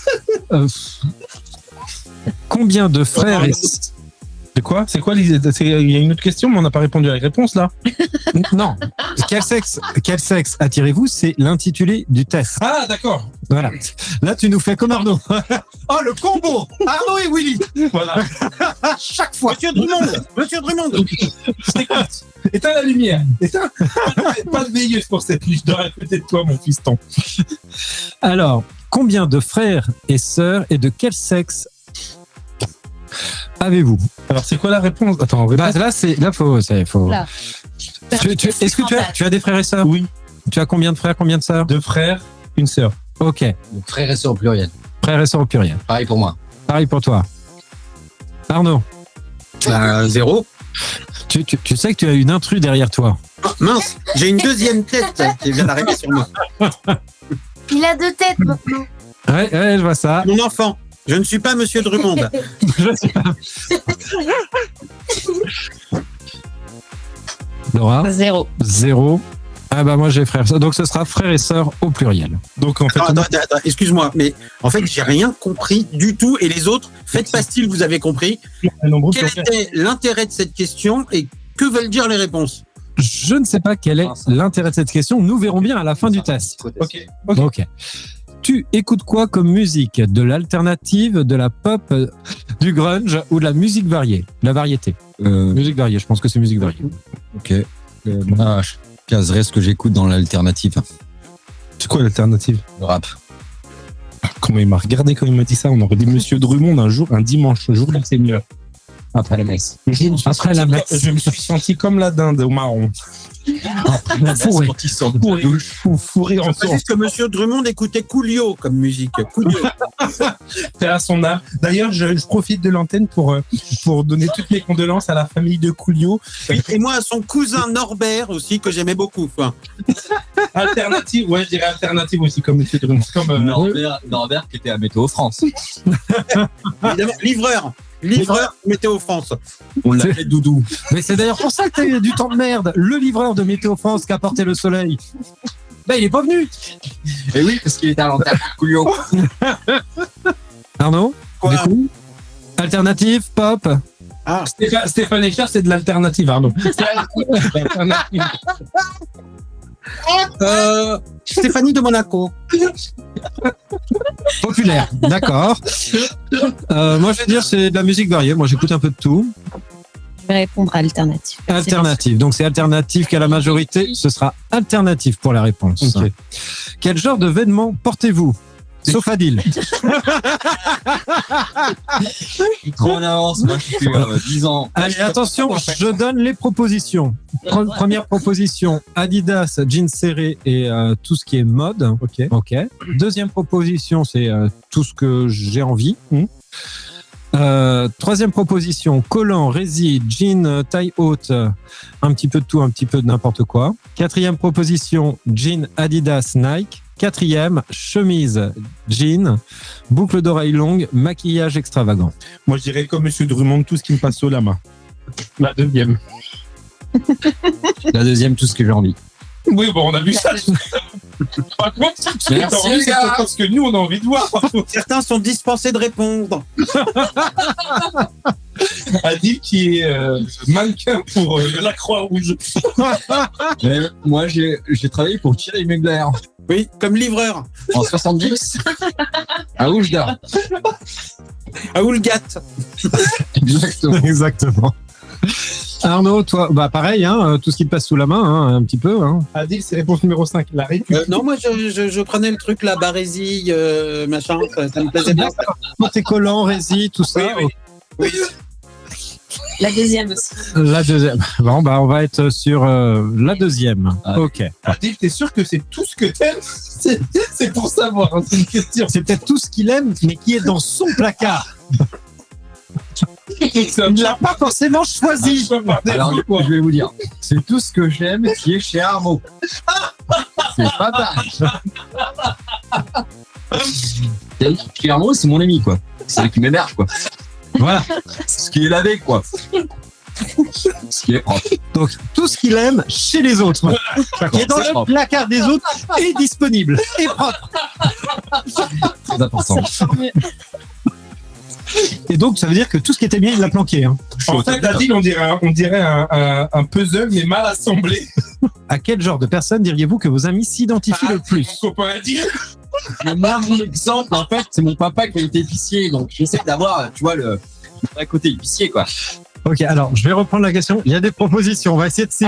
Combien de frères et... C'est quoi? Il y a une autre question, mais on n'a pas répondu à la réponse là. Non. Quel sexe attirez-vous? C'est l'intitulé du test. Ah, d'accord. Voilà. Là, tu nous fais comme Arnaud. Oh, le combo Arnaud et Willy. Voilà. Chaque fois. Monsieur Drummond. Écoute, éteins la lumière. Éteins. Pas de veilleuse pour cette nuit. Je dois répéter de toi, mon fiston. Alors, combien de frères et sœurs et de quel sexe avez-vous? Alors, c'est quoi la réponse? Attends, là, faut. Là. Est-ce que tu as des frères et sœurs? Oui. Tu as combien de frères, combien de sœurs? 2 frères, 1 sœur. Ok. Donc, frère et sœur au pluriel. Frères et sœurs au pluriel. Pareil pour moi. Pareil pour toi. Arnaud. 0. Tu sais que tu as une intrus derrière toi. Oh, mince, j'ai une deuxième tête qui vient d'arriver sur moi. Il a 2 têtes maintenant. Ouais, je vois ça. Mon enfant, je ne suis pas Monsieur Drummond. Je sais pas. Laura, 0. 0. Ah bah moi j'ai frère. Donc ce sera frère et sœur au pluriel. Donc en fait, Attends, excuse-moi, mais en fait, j'ai rien compris du tout. Et les autres, faites pas style, vous avez compris. Quel était l'intérêt de cette question et que veulent dire les réponses? Je ne sais pas quel est l'intérêt de cette question. Nous verrons bien à la fin du test. Ok. Tu écoutes quoi comme musique? De l'alternative, de la pop, du grunge ou de la musique variée? La variété. Musique variée, je pense que c'est musique variée. Ok. Moi, je caserais ce que j'écoute dans l'alternative. c'est quoi l'alternative? Le rap. Comment il m'a regardé quand il m'a dit ça? On aurait dit Monsieur Drummond un dimanche, jour du Seigneur. Après la messe. Après la messe. Je me suis senti comme la dinde au marron. Fourré en C'est juste que Monsieur Drummond écoutait Coolio comme musique. Coolio. C'est à son âme. D'ailleurs, je profite de l'antenne pour donner toutes mes condoléances à la famille de Coolio. Et moi, à son cousin Norbert aussi, que j'aimais beaucoup. Enfin. Alternative, ouais, je dirais alternative aussi, comme Monsieur Drummond. Comme, Norbert qui était à Météo France. Évidemment, livreur Météo France. On l'appelait Doudou. Mais c'est d'ailleurs pour ça que t'as eu du temps de merde. Le livreur de Météo France qui a porté le soleil. Ben, il est pas venu. Et oui, parce qu'il était à l'antenne de Coolio. Arnaud, Quoi? du coup, alternative, pop. Ah, Stéphane Echer, c'est de l'alternative, Arnaud. Stéphanie de Monaco. Populaire, d'accord. Moi, je vais dire c'est de la musique variée. Moi, j'écoute un peu de tout. Je vais répondre alternative. Alternative. Donc, c'est alternative qui a la majorité. Ce sera alternative pour la réponse. Ok. Quel genre de vêtements portez-vous? Sauf Adil. Trop en avance, moi je suis 10 ans. Allez, attention, je donne les propositions. Première proposition, Adidas, jeans serrés et tout ce qui est mode. Ok. Deuxième proposition, c'est tout ce que j'ai envie. Troisième proposition, collant, résille, jean, taille haute, un petit peu de tout, un petit peu de n'importe quoi. Quatrième proposition, jean, Adidas, Nike. Quatrième, chemise, jean, boucle d'oreilles longues, maquillage extravagant. Moi, je dirais comme Monsieur Drummond, tout ce qui me passe sous la main. La deuxième. La deuxième, tout ce que j'ai envie. Oui, bon, on a vu ça. Par contre, Merci, c'est parce que nous, on a envie de voir. Certains sont dispensés de répondre. Adil qui est mannequin pour la Croix-Rouge. Mais moi, j'ai travaillé pour Thierry Mugler Oui, comme livreur. en 70 à Oujda. À Oulgat. Exactement. Arnaud, toi, bah pareil, hein, tout ce qui te passe sous la main, hein, un petit peu. Hein. Adil, c'est réponse numéro 5. La récup. Non, moi, je prenais le truc, la barésie, machin. Ça me plaisait bien. Toi, t'es collant, résille, tout ça. Oui. La deuxième aussi. La deuxième. Bon, bah on va être sur la deuxième. Ah. Ok. Adil, t'es sûr que c'est tout ce que t'aimes? C'est pour savoir, hein, c'est une question. C'est peut-être tout ce qu'il aime, mais qui est dans son placard. Il ne l'a pas forcément choisi. Alors, je vais vous dire, c'est tout ce que j'aime qui est chez Arnaud. C'est pas pareil. Chez Arnaud, c'est mon ami, quoi. C'est lui qui m'héberge, quoi. Voilà. Ce qui est lavé, quoi. Ce qui est propre. Donc, tout ce qu'il aime chez les autres. Qui est dans C'est le propre. placard des autres est disponible et propre. Très important. Et donc, ça veut dire que tout ce qui était bien, il l'a planqué. Hein. En fait, Adil, on dirait un puzzle, mais mal assemblé. À quel genre de personne diriez-vous que vos amis s'identifient le plus? Mon copain Adil. Moi, mon exemple, en fait, c'est mon papa qui a été épicier. Donc, j'essaie d'avoir, tu vois, le vrai côté épicier, quoi. Ok, alors je vais reprendre la question. Il y a des propositions. On va essayer de s'y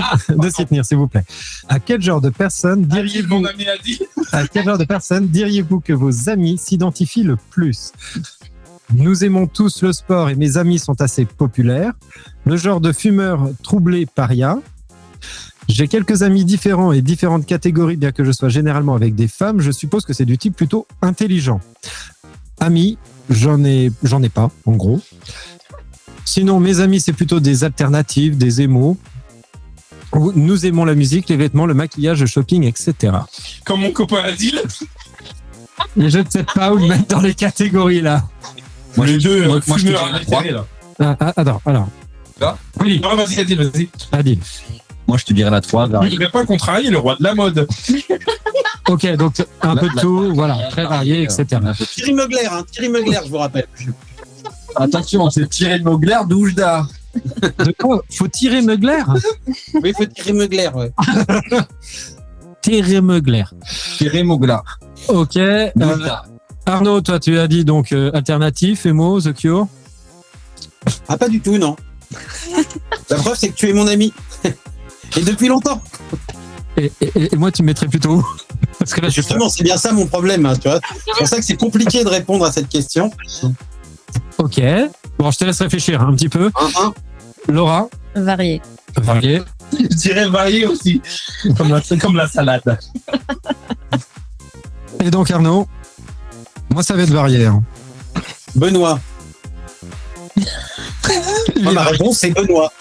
tenir, s'il vous plaît. À quel genre de personne Adil, diriez-vous mon ami Adil. À quel genre de personne diriez-vous que vos amis s'identifient le plus? Nous aimons tous le sport et mes amis sont assez populaires. Le genre de fumeur troublé paria. J'ai quelques amis différents et différentes catégories, bien que je sois généralement avec des femmes. Je suppose que c'est du type plutôt intelligent. Amis, j'en ai pas, en gros. Sinon, mes amis, c'est plutôt des alternatives, des émos. Nous aimons la musique, les vêtements, le maquillage, le shopping, etc. Comme mon copain a dit. Et je ne sais pas où le mettre dans les catégories là. Moi, les deux, moi, je te fumeurs dirais à la télé, là. Attends, alors. Là Oui. Non, vas-y, Adil. Adil. Moi, je te dirais la 3. Je ne voudrais pas contrarier le roi de la mode. Ok, donc un peu de tout, voilà, très varié, etc. Thierry Mugler, je vous rappelle. Attention, c'est Thierry Mugler d'Oujda. De quoi? Faut tirer Mugler? Oui, il faut Thierry Mugler, ouais. Thierry Mugler. Thierry Mugler. Ok. Arnaud, toi, tu as dit donc alternatif, Emo, The Cure. Ah, pas du tout, non. La preuve, c'est que tu es mon ami. Et depuis longtemps. Et moi, tu me mettrais plutôt où? Parce que là, justement, c'est bien ça mon problème, hein, tu vois. C'est pour ça que c'est compliqué de répondre à cette question. Ok. Bon, je te laisse réfléchir un petit peu. Laura. Varié. Varié. Je dirais varié aussi. Comme la salade. Et donc, Arnaud. Moi, ça va être varié. Hein. Benoît. Ma réponse, c'est Benoît.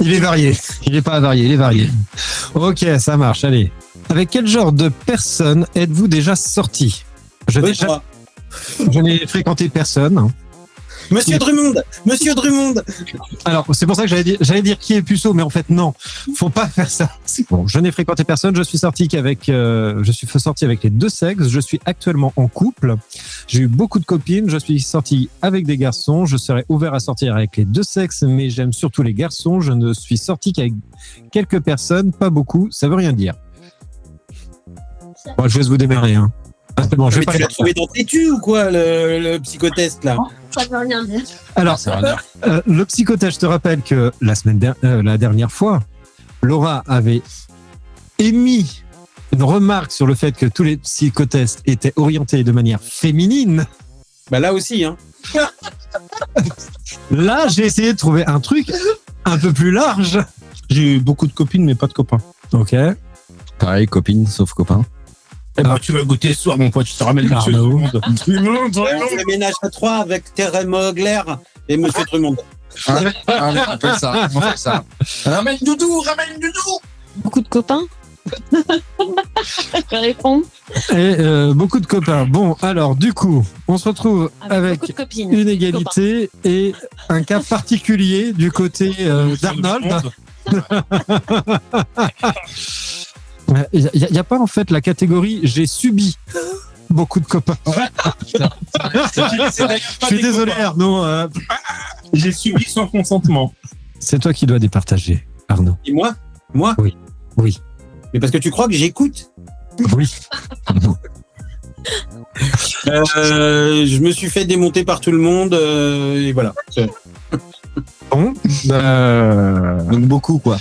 Il est varié. Il n'est pas varié, il est varié. Ok, ça marche. Allez. Avec quel genre de personne êtes-vous déjà sorti? Je n'ai fréquenté personne. Hein. Monsieur Drummond. Alors, c'est pour ça que j'allais dire qui est puceau, mais en fait, non. Faut pas faire ça. Bon, je n'ai fréquenté personne. Je suis sorti avec les deux sexes. Je suis actuellement en couple. J'ai eu beaucoup de copines. Je suis sorti avec des garçons. Je serais ouvert à sortir avec les deux sexes, mais j'aime surtout les garçons. Je ne suis sorti qu'avec quelques personnes, pas beaucoup. Ça veut rien dire. Bon, je laisse vous démarrer, hein. Ah, c'est bon, je vais pas tu l'as trouvé dans Tétu ou quoi, le psychotest, là? Ça veut rien dire. Alors, le psychotest, je te rappelle que la dernière fois, Laura avait émis une remarque sur le fait que tous les psychotests étaient orientés de manière féminine. Bah là aussi, hein. Là, j'ai essayé de trouver un truc un peu plus large. J'ai eu beaucoup de copines, mais pas de copains. Ok. Pareil, copine, sauf copain. Eh ben, tu vas goûter ce soir, mon pote. Je te ramène Monsieur Drummond. On fait le ménage à 3 avec Thierry Mugler et Monsieur Drummond. On fait ça. Ramène Doudou. Beaucoup de copains. Je peux répondre. Et beaucoup de copains. Bon, alors, du coup, on se retrouve avec beaucoup de copines. une égalité et un cas particulier du côté d'Arnold. Il n'y a pas en fait la catégorie j'ai subi beaucoup de copains. Je suis désolé Arnaud. J'ai subi sans consentement. C'est toi qui dois départager, Arnaud. Et moi? Oui. Mais parce que tu crois que j'écoute? Oui. Je me suis fait démonter par tout le monde et voilà. Bon. Donc beaucoup, quoi.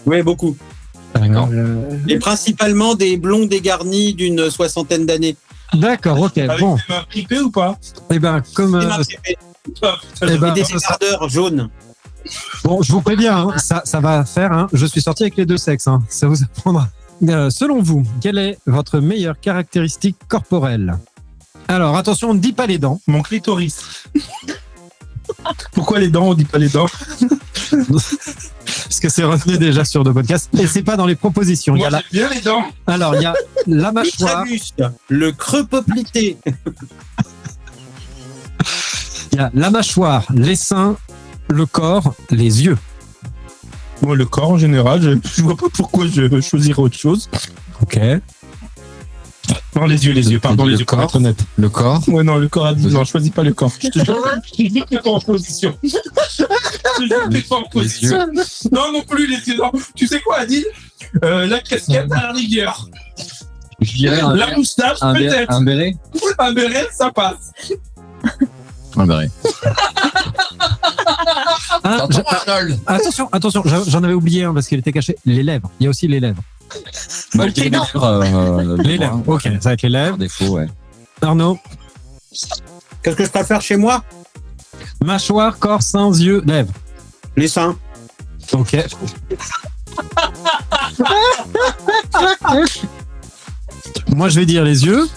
Ouais, beaucoup. D'accord. Et principalement des blonds dégarnis d'une 60aine d'années. D'accord, ok. Avec Bon. des mains fripées ou pas? Eh ben, comme. Et des débardeurs jaunes. Bon, je vous préviens, hein, ça va faire. Hein, je suis sorti avec les deux sexes. Hein, ça vous apprendra. Selon vous, quelle est votre meilleure caractéristique corporelle? Alors, attention, on ne dit pas les dents. Mon clitoris. Pourquoi les dents? On dit pas les dents. Parce que c'est revenu déjà sur deux podcasts. Et c'est pas dans les propositions. Moi, j'aime bien les dents. Alors, il y a la mâchoire. Le creux poplité. Il y a la mâchoire, les seins, le corps, les yeux. Moi, le corps en général, je vois pas pourquoi je choisirais autre chose. Ok. Non, les yeux, pardon, les yeux, pour être honnête. Le corps? Ouais, non, le corps a dit non, je choisis pas le corps. Je te jure, je ne fais pas en position. Je ne fais pas en position. Non, non plus, les yeux, non. Tu sais quoi, Adil? La casquette à la rigueur. Je dirais la moustache, peut-être. Un béret? Un béret, ça passe. Un béret. Attention, j'en avais oublié un parce qu'il était caché. Les lèvres. Il y a aussi les lèvres. Bah, les lèvres. Ok, ça va être les lèvres. Défaut, ouais. Arnaud. Qu'est-ce que je préfère chez moi? Mâchoire, corps, seins, yeux, lèvres. Les seins. Ok. Moi, je vais dire les yeux.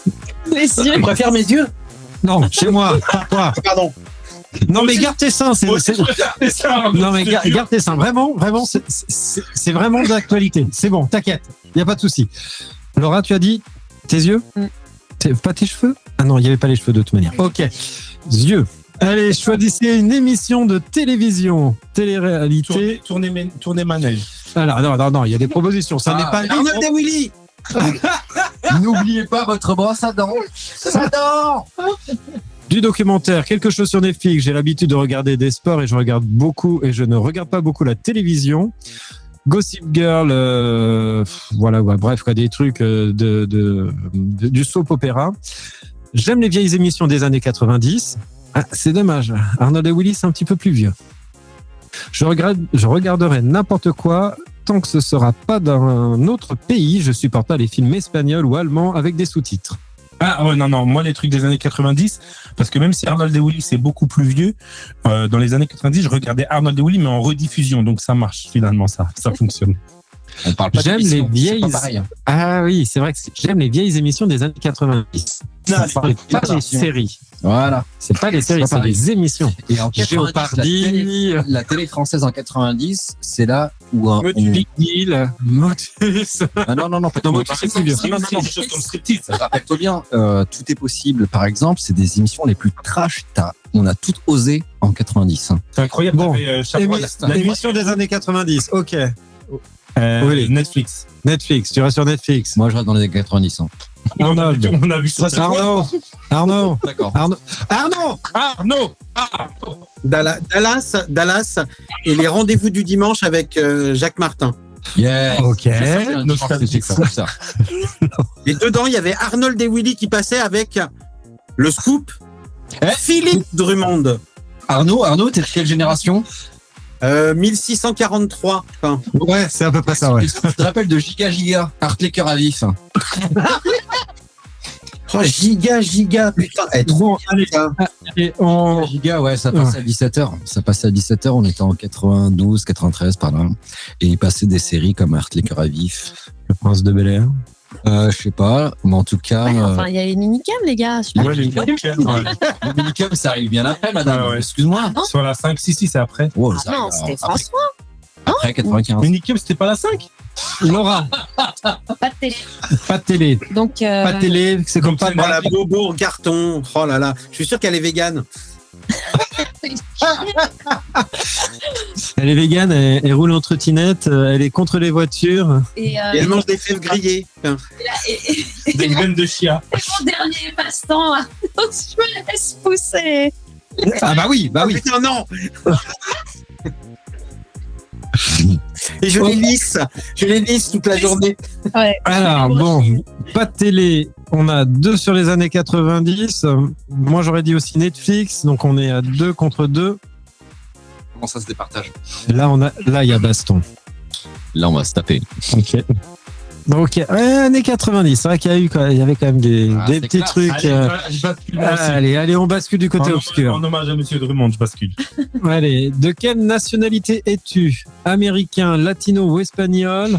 Les yeux. Tu préfères mes yeux? Non, chez moi. Pas toi. Pardon. Non, mais garde tes seins. Non, mais garde tes seins. Vraiment, c'est vraiment de l'actualité. C'est bon, t'inquiète. Il n'y a pas de souci. Laura, tu as dit tes yeux? Pas tes cheveux? Ah non, il n'y avait pas les cheveux de toute manière. Ok. Yeux. Allez, choisissez une émission de télévision, télé-réalité. Tournez manège. Alors, non, il y a des propositions. Ça n'est pas Arnold et Willy. N'oubliez pas votre brosse à dents. Ça dent. Du documentaire, quelque chose sur Netflix. J'ai l'habitude de regarder des sports et je regarde beaucoup et je ne regarde pas beaucoup la télévision. Gossip Girl, voilà, ouais, bref, quoi, des trucs du soap opéra. J'aime les vieilles émissions des années 90. Ah, c'est dommage. Arnold et Willy, c'est un petit peu plus vieux. Je regarderai n'importe quoi tant que ce sera pas d'un autre pays. Je supporte pas les films espagnols ou allemands avec des sous-titres. Ah ouais, non, moi les trucs des années 90, parce que même si Arnold et Willy c'est beaucoup plus vieux, dans les années 90 je regardais Arnold et Willy mais en rediffusion, donc ça marche finalement, ça fonctionne. On parle pas J'aime les vieilles. C'est pas pareil, hein. Ah oui, c'est vrai que j'aime les vieilles émissions des années 90. C'est pas les séries. Voilà. C'est pas les séries, c'est les émissions. Et en 90, Jeopardy, la télé française en 90, c'est là où Big Deal, Motus. Ah non, pas Non, Motus, c'est plus vieux. Rappelle-toi bien, Tout est possible, par exemple, c'est des émissions les plus trash. On a tout osé en 90. Hein. C'est incroyable. Bon, la émission des années 90, ok. Oui. Netflix. Tu restes sur Netflix. Moi, je reste dans les années 90. Hein. Arnold. On a vu ça. Arnaud. D'accord. Arnaud. Dallas et les rendez-vous du dimanche avec Jacques Martin. Yeah. Ok. C'est fou, ça. Et dedans, il y avait Arnold et Willy qui passaient avec le scoop. Philippe Drummond. Arnaud, t'es de quelle génération? 1643. Enfin. Ouais, c'est à peu près ça, ouais. Tu te rappelles de Giga, Art les cœurs à vif. Oh, Giga, putain. Bon, allez. Et on... Giga, ouais, ça passait à 17h. Ça passait à 17h, on était en 92, 93, par là. Et il passait des séries comme Art les cœurs à vif. Le Prince de Bel-Air. Je sais pas, mais en tout cas. Ouais, enfin, il y a les minicams, les gars. Ouais, les minicam, ça arrive bien après, madame. Ah ouais. Excuse-moi. Sur la 5, si, c'est après. Oh, Ah non, c'était François. Après 95. Minicam, c'était pas la 5? Laura. Pas de télé. Pas de télé. Donc, Pas de télé, c'est comme pas de la Bobo Carton. Oh là là. Je suis sûr qu'elle est végane. Elle est végane, elle roule en trottinette, elle est contre les voitures. Et elle mange des fèves grillées. Des graines de chia. Et mon dernier passe-temps, je me laisse pousser. Ah bah oui. Putain, non. Et je les lisse toute la journée. Ouais. Alors bon, pas de télé, on a 2 sur les années 90. Moi j'aurais dit aussi Netflix, donc on est à 2 contre 2. Comment ça se départage? Là il y a baston. Là, on va se taper. Ok. Donc, années 90, c'est vrai qu'il y avait quand même des petits classe. trucs. Allez, on bascule du côté obscur. En hommage à Monsieur Drummond, je bascule. Allez, de quelle nationalité es-tu? Américain, latino ou espagnol?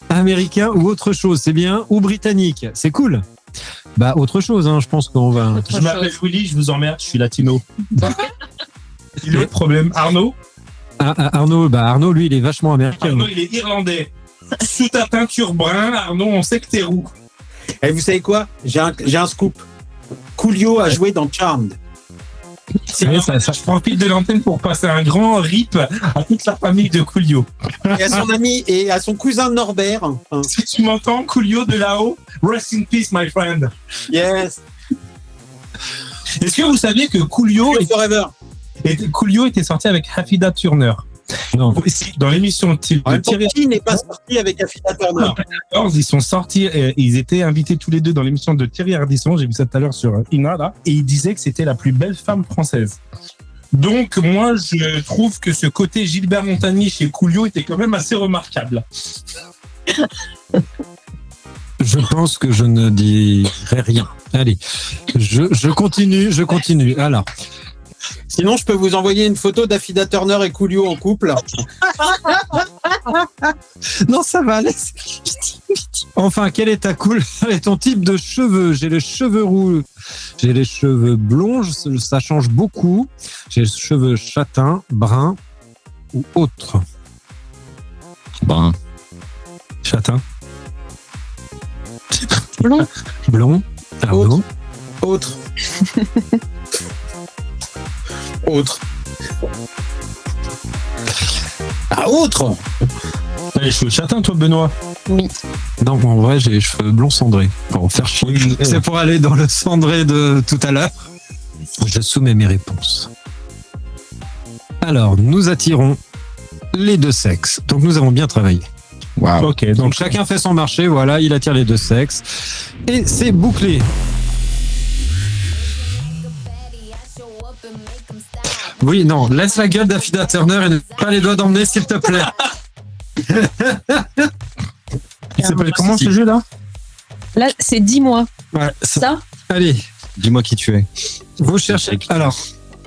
Américain ou autre chose, c'est bien? Ou britannique? C'est cool. Bah, autre chose, hein, je pense qu'on va... Je m'appelle Willy, je vous emmerde, je suis latino. Il est le problème. Arnaud? Arnaud, lui, il est vachement américain. Arnaud, il est irlandais. Sous ta teinture brun, Arnaud, on sait que t'es roux. Et vous savez quoi? J'ai un scoop. Coolio a joué dans Charmed. Je profite de l'antenne pour passer un grand rip à toute la famille de Coolio. Et à son ami et à son cousin Norbert. Si tu m'entends, Coolio de là-haut, rest in peace, my friend. Yes. Est-ce que vous saviez que Coolio était sorti avec Hafida Turner? Non. Dans l'émission Qui n'est pas sorti avec Hafida Turner? Ils sont sortis, ils étaient invités tous les deux dans l'émission de Thierry Ardisson, j'ai vu ça tout à l'heure sur Ina, là, et ils disaient que c'était la plus belle femme française. Donc, moi, je trouve que ce côté Gilbert Montagny chez Coolio était quand même assez remarquable. Je pense que je ne dirai rien. Allez, je continue. Alors... Sinon, je peux vous envoyer une photo d'Hafida Turner et Coolio en couple. Non, ça va aller. Enfin, quelle est ta couleur et ton type de cheveux? J'ai les cheveux roux, j'ai les cheveux blonds, ça change beaucoup. J'ai les cheveux châtains, bruns ou autres. Brun. Châtain. Blond. Blond. Arnaud. Autre. Autre. Ah, autre. T'as les cheveux châtains, toi, Benoît? Oui. Donc en vrai, j'ai les cheveux blonds cendrés. Pour faire chier. Oui, C'est pour aller dans le cendré de tout à l'heure. Je soumets mes réponses. Alors, nous attirons les deux sexes. Donc nous avons bien travaillé. Waouh. Ok, Donc donc chacun fait son marché, voilà, il attire les deux sexes. Et c'est bouclé. Oui, non, laisse la gueule d'Affida Turner et ne pas les doigts d'emmener, s'il te plaît. il s'appelle comment ce jeu-là? Là, c'est 10 mois. Ouais, Ça, allez, Dis-moi qui tu es. vous cherchez. Alors,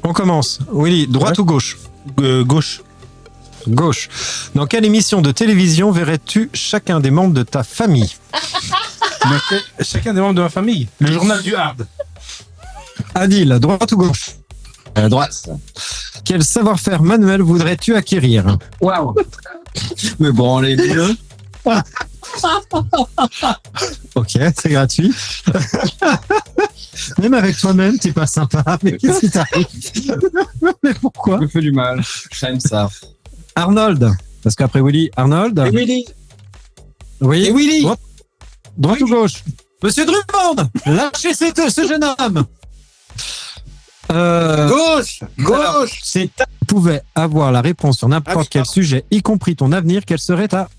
on commence. Willy, droite ou gauche? Gauche. Gauche. Dans quelle émission de télévision verrais-tu chacun des membres de ta famille? Chacun des membres de ma famille. Le journal du hard. Adil, droite ou gauche? Droite. Quel savoir-faire manuel voudrais-tu acquérir? Waouh. Mais bon, les deux. Ok, c'est gratuit. Même avec toi-même, t'es pas sympa. Mais qu'est-ce qui t'arrive? Mais pourquoi? me fait du mal. J'aime ça. Arnold. Parce qu'après Willy, Arnold. Et Willy. Oui. Et Willy. Droite ou gauche? Monsieur Drummond, lâchez ce jeune homme. Gauche. Alors, Gauche. si tu pouvais avoir la réponse sur n'importe Ah oui, quel pardon. sujet, y compris ton avenir, quelle serait ta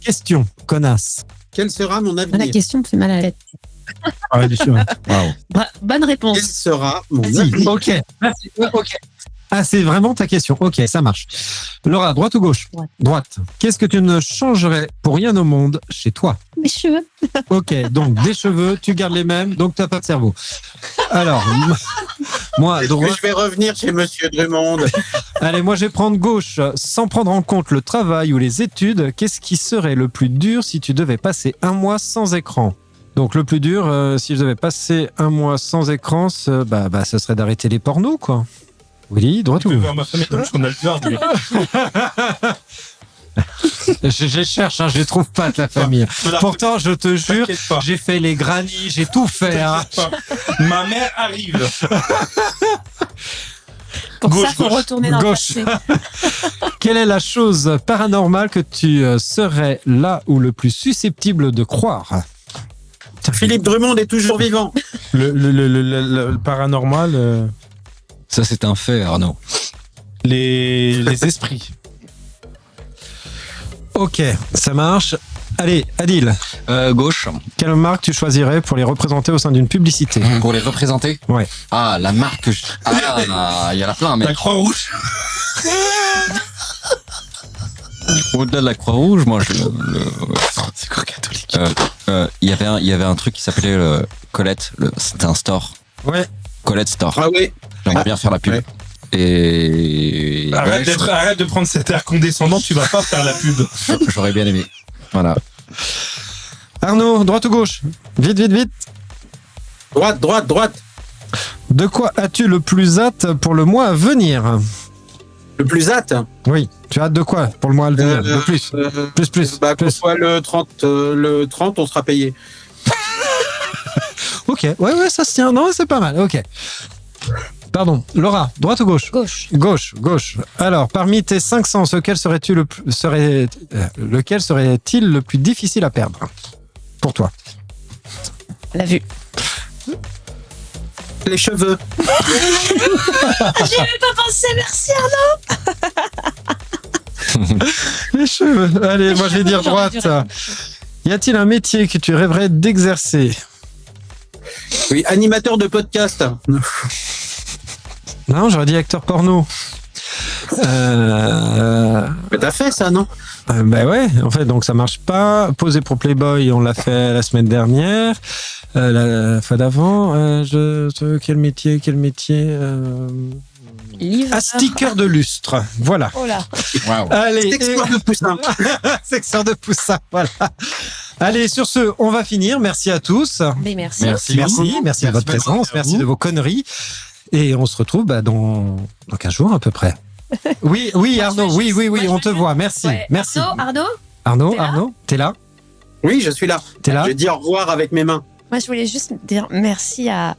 question, connasse? Quel sera mon la avenir? question me fait mal à la tête. Ah, bien sûr. Waouh. Bonne réponse. Quel sera mon Si, avenir? ok. Ok. Ah, c'est vraiment ta question. Ok, ça marche. Laura, droite ou gauche? Droite. Droite. Qu'est-ce que tu ne changerais pour rien au monde chez toi? Mes cheveux. Ok, donc des cheveux, tu gardes les mêmes, donc t'as pas de cerveau. Alors, moi, Est-ce que droite. je vais revenir chez Monsieur Drummond? Allez, moi, je vais prendre gauche. Sans prendre en compte le travail ou les études, qu'est-ce qui serait le plus dur si tu devais passer un mois sans écran? Donc, le plus dur, si je devais passer un mois sans écran, ce serait d'arrêter les pornos, quoi. Oui, droite Tu ou peux gauche? voir ma famille dans le journal du hard. lui. Je cherche, je les trouve pas de la famille. Pourtant, je te jure, T'inquiète pas. j'ai fait les grannies, j'ai tout fait. Hein. T'inquiète pas. Ma mère arrive. Pour Gauche, ça, faut gauche. retourner dans Gauche. le passé. Quelle est la chose paranormale que tu serais là ou le plus susceptible de croire? Philippe Drummond est toujours vivant. Le paranormal, Ça, c'est un fait, Arnaud. les esprits. Ok, ça marche. Allez, Adil, Gauche. quelle marque tu choisirais pour les représenter au sein d'une publicité? Pour les représenter. Ouais. Ah, la marque que je... Ah, il y en a plein, mais La Croix-Rouge. au-delà de la Croix-Rouge, moi, C'est quoi catholique? il y avait un truc qui s'appelait Colette. C'était un store. Ouais. Colette Store. Ah oui. J'aimerais bien faire la pub. Ouais. Et Arrête, ouais, arrête de prendre cet air condescendant, tu vas pas faire la pub. j'aurais bien aimé. Voilà. Arnaud, droite ou gauche? Vite, vite, vite. Droite, droite, droite. De quoi as-tu le plus hâte pour le mois à venir? Le plus hâte. Oui, tu as hâte de quoi pour le mois à venir? Le plus. Plus. Bah, qu'on soit le 30, on sera payé. Ok, ouais, ça se tient. Non, c'est pas mal. Ok. Pardon. Laura, droite ou gauche? Gauche. Gauche. Alors, parmi tes 5 sens, lequel serait-il le plus difficile à perdre pour toi? La vue. Les cheveux. J'y avais pas pensé, merci Arnaud. Les cheveux. Allez, moi je vais dire J'aurais droite. dû répondre. Y a-t-il un métier que tu rêverais d'exercer? Oui, animateur de podcast. Non, j'aurais dit acteur porno. Mais t'as fait ça, non? Bah ouais, en fait, donc ça marche pas. Poser pour Playboy, on l'a fait la semaine dernière. La fois d'avant, quel métier Livre. Ah, sticker de lustre. Voilà. Oh là. Waouh. Allez. Sexeur de poussin. Sexeur de poussin, voilà. Allez, sur ce, on va finir. Merci à tous. Mais merci. Merci de votre présence, merci de vos conneries. Et on se retrouve dans 15 jours à peu près. Oui, Arnaud, oui, on te voit. Merci, Ouais. merci. Arnaud, Arnaud, t'es là? Oui, je suis là. T'es là? Je dis au revoir avec mes mains. moi je voulais juste dire merci à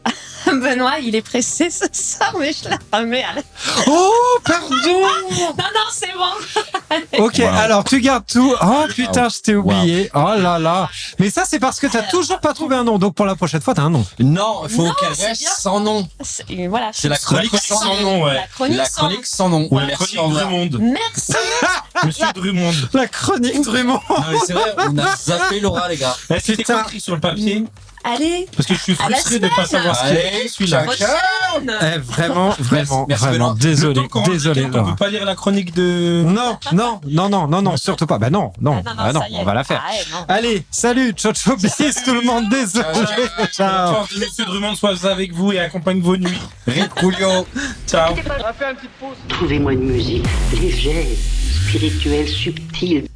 Benoît, il est pressé ce soir, mais je l'ai ramé à la... Oh, pardon. Non, c'est bon. Ok, alors tu gardes tout. Oh putain, je t'ai oublié. Oh là là. Mais ça, c'est parce que t'as toujours pas trouvé un nom. Donc pour la prochaine fois, t'as un nom. Non, il faut Non, qu'elle c'est reste bien. sans nom. Voilà. C'est la chronique sans nom. ouais. La chronique La sans chronique sans nom. Ou la Merci, chronique au revoir. Drummond. Merci. Monsieur Drummond. La chronique Drummond. Non, mais c'est vrai, on a zappé Laura, les gars. C'était quoi écrit sur le papier? Allez. Parce que je suis À la frustré de ne pas semaine. savoir ce qu'il y a écrit, celui-là. Prochaine. Vraiment, Merci, Benoît. désolé, Le temps qu'on désolé. on Laura. peut pas lire la chronique de... Non, surtout pas. Bah non, ça y est. on va la faire. Ah, ouais, non. Allez, salut, ciao, bis, tout le monde, désolé. La Ciao. force de Monsieur Drummond soit avec vous et accompagne vos nuits. Rip Coolio. Ciao. Trouvez-moi une musique légère, spirituelle, subtile.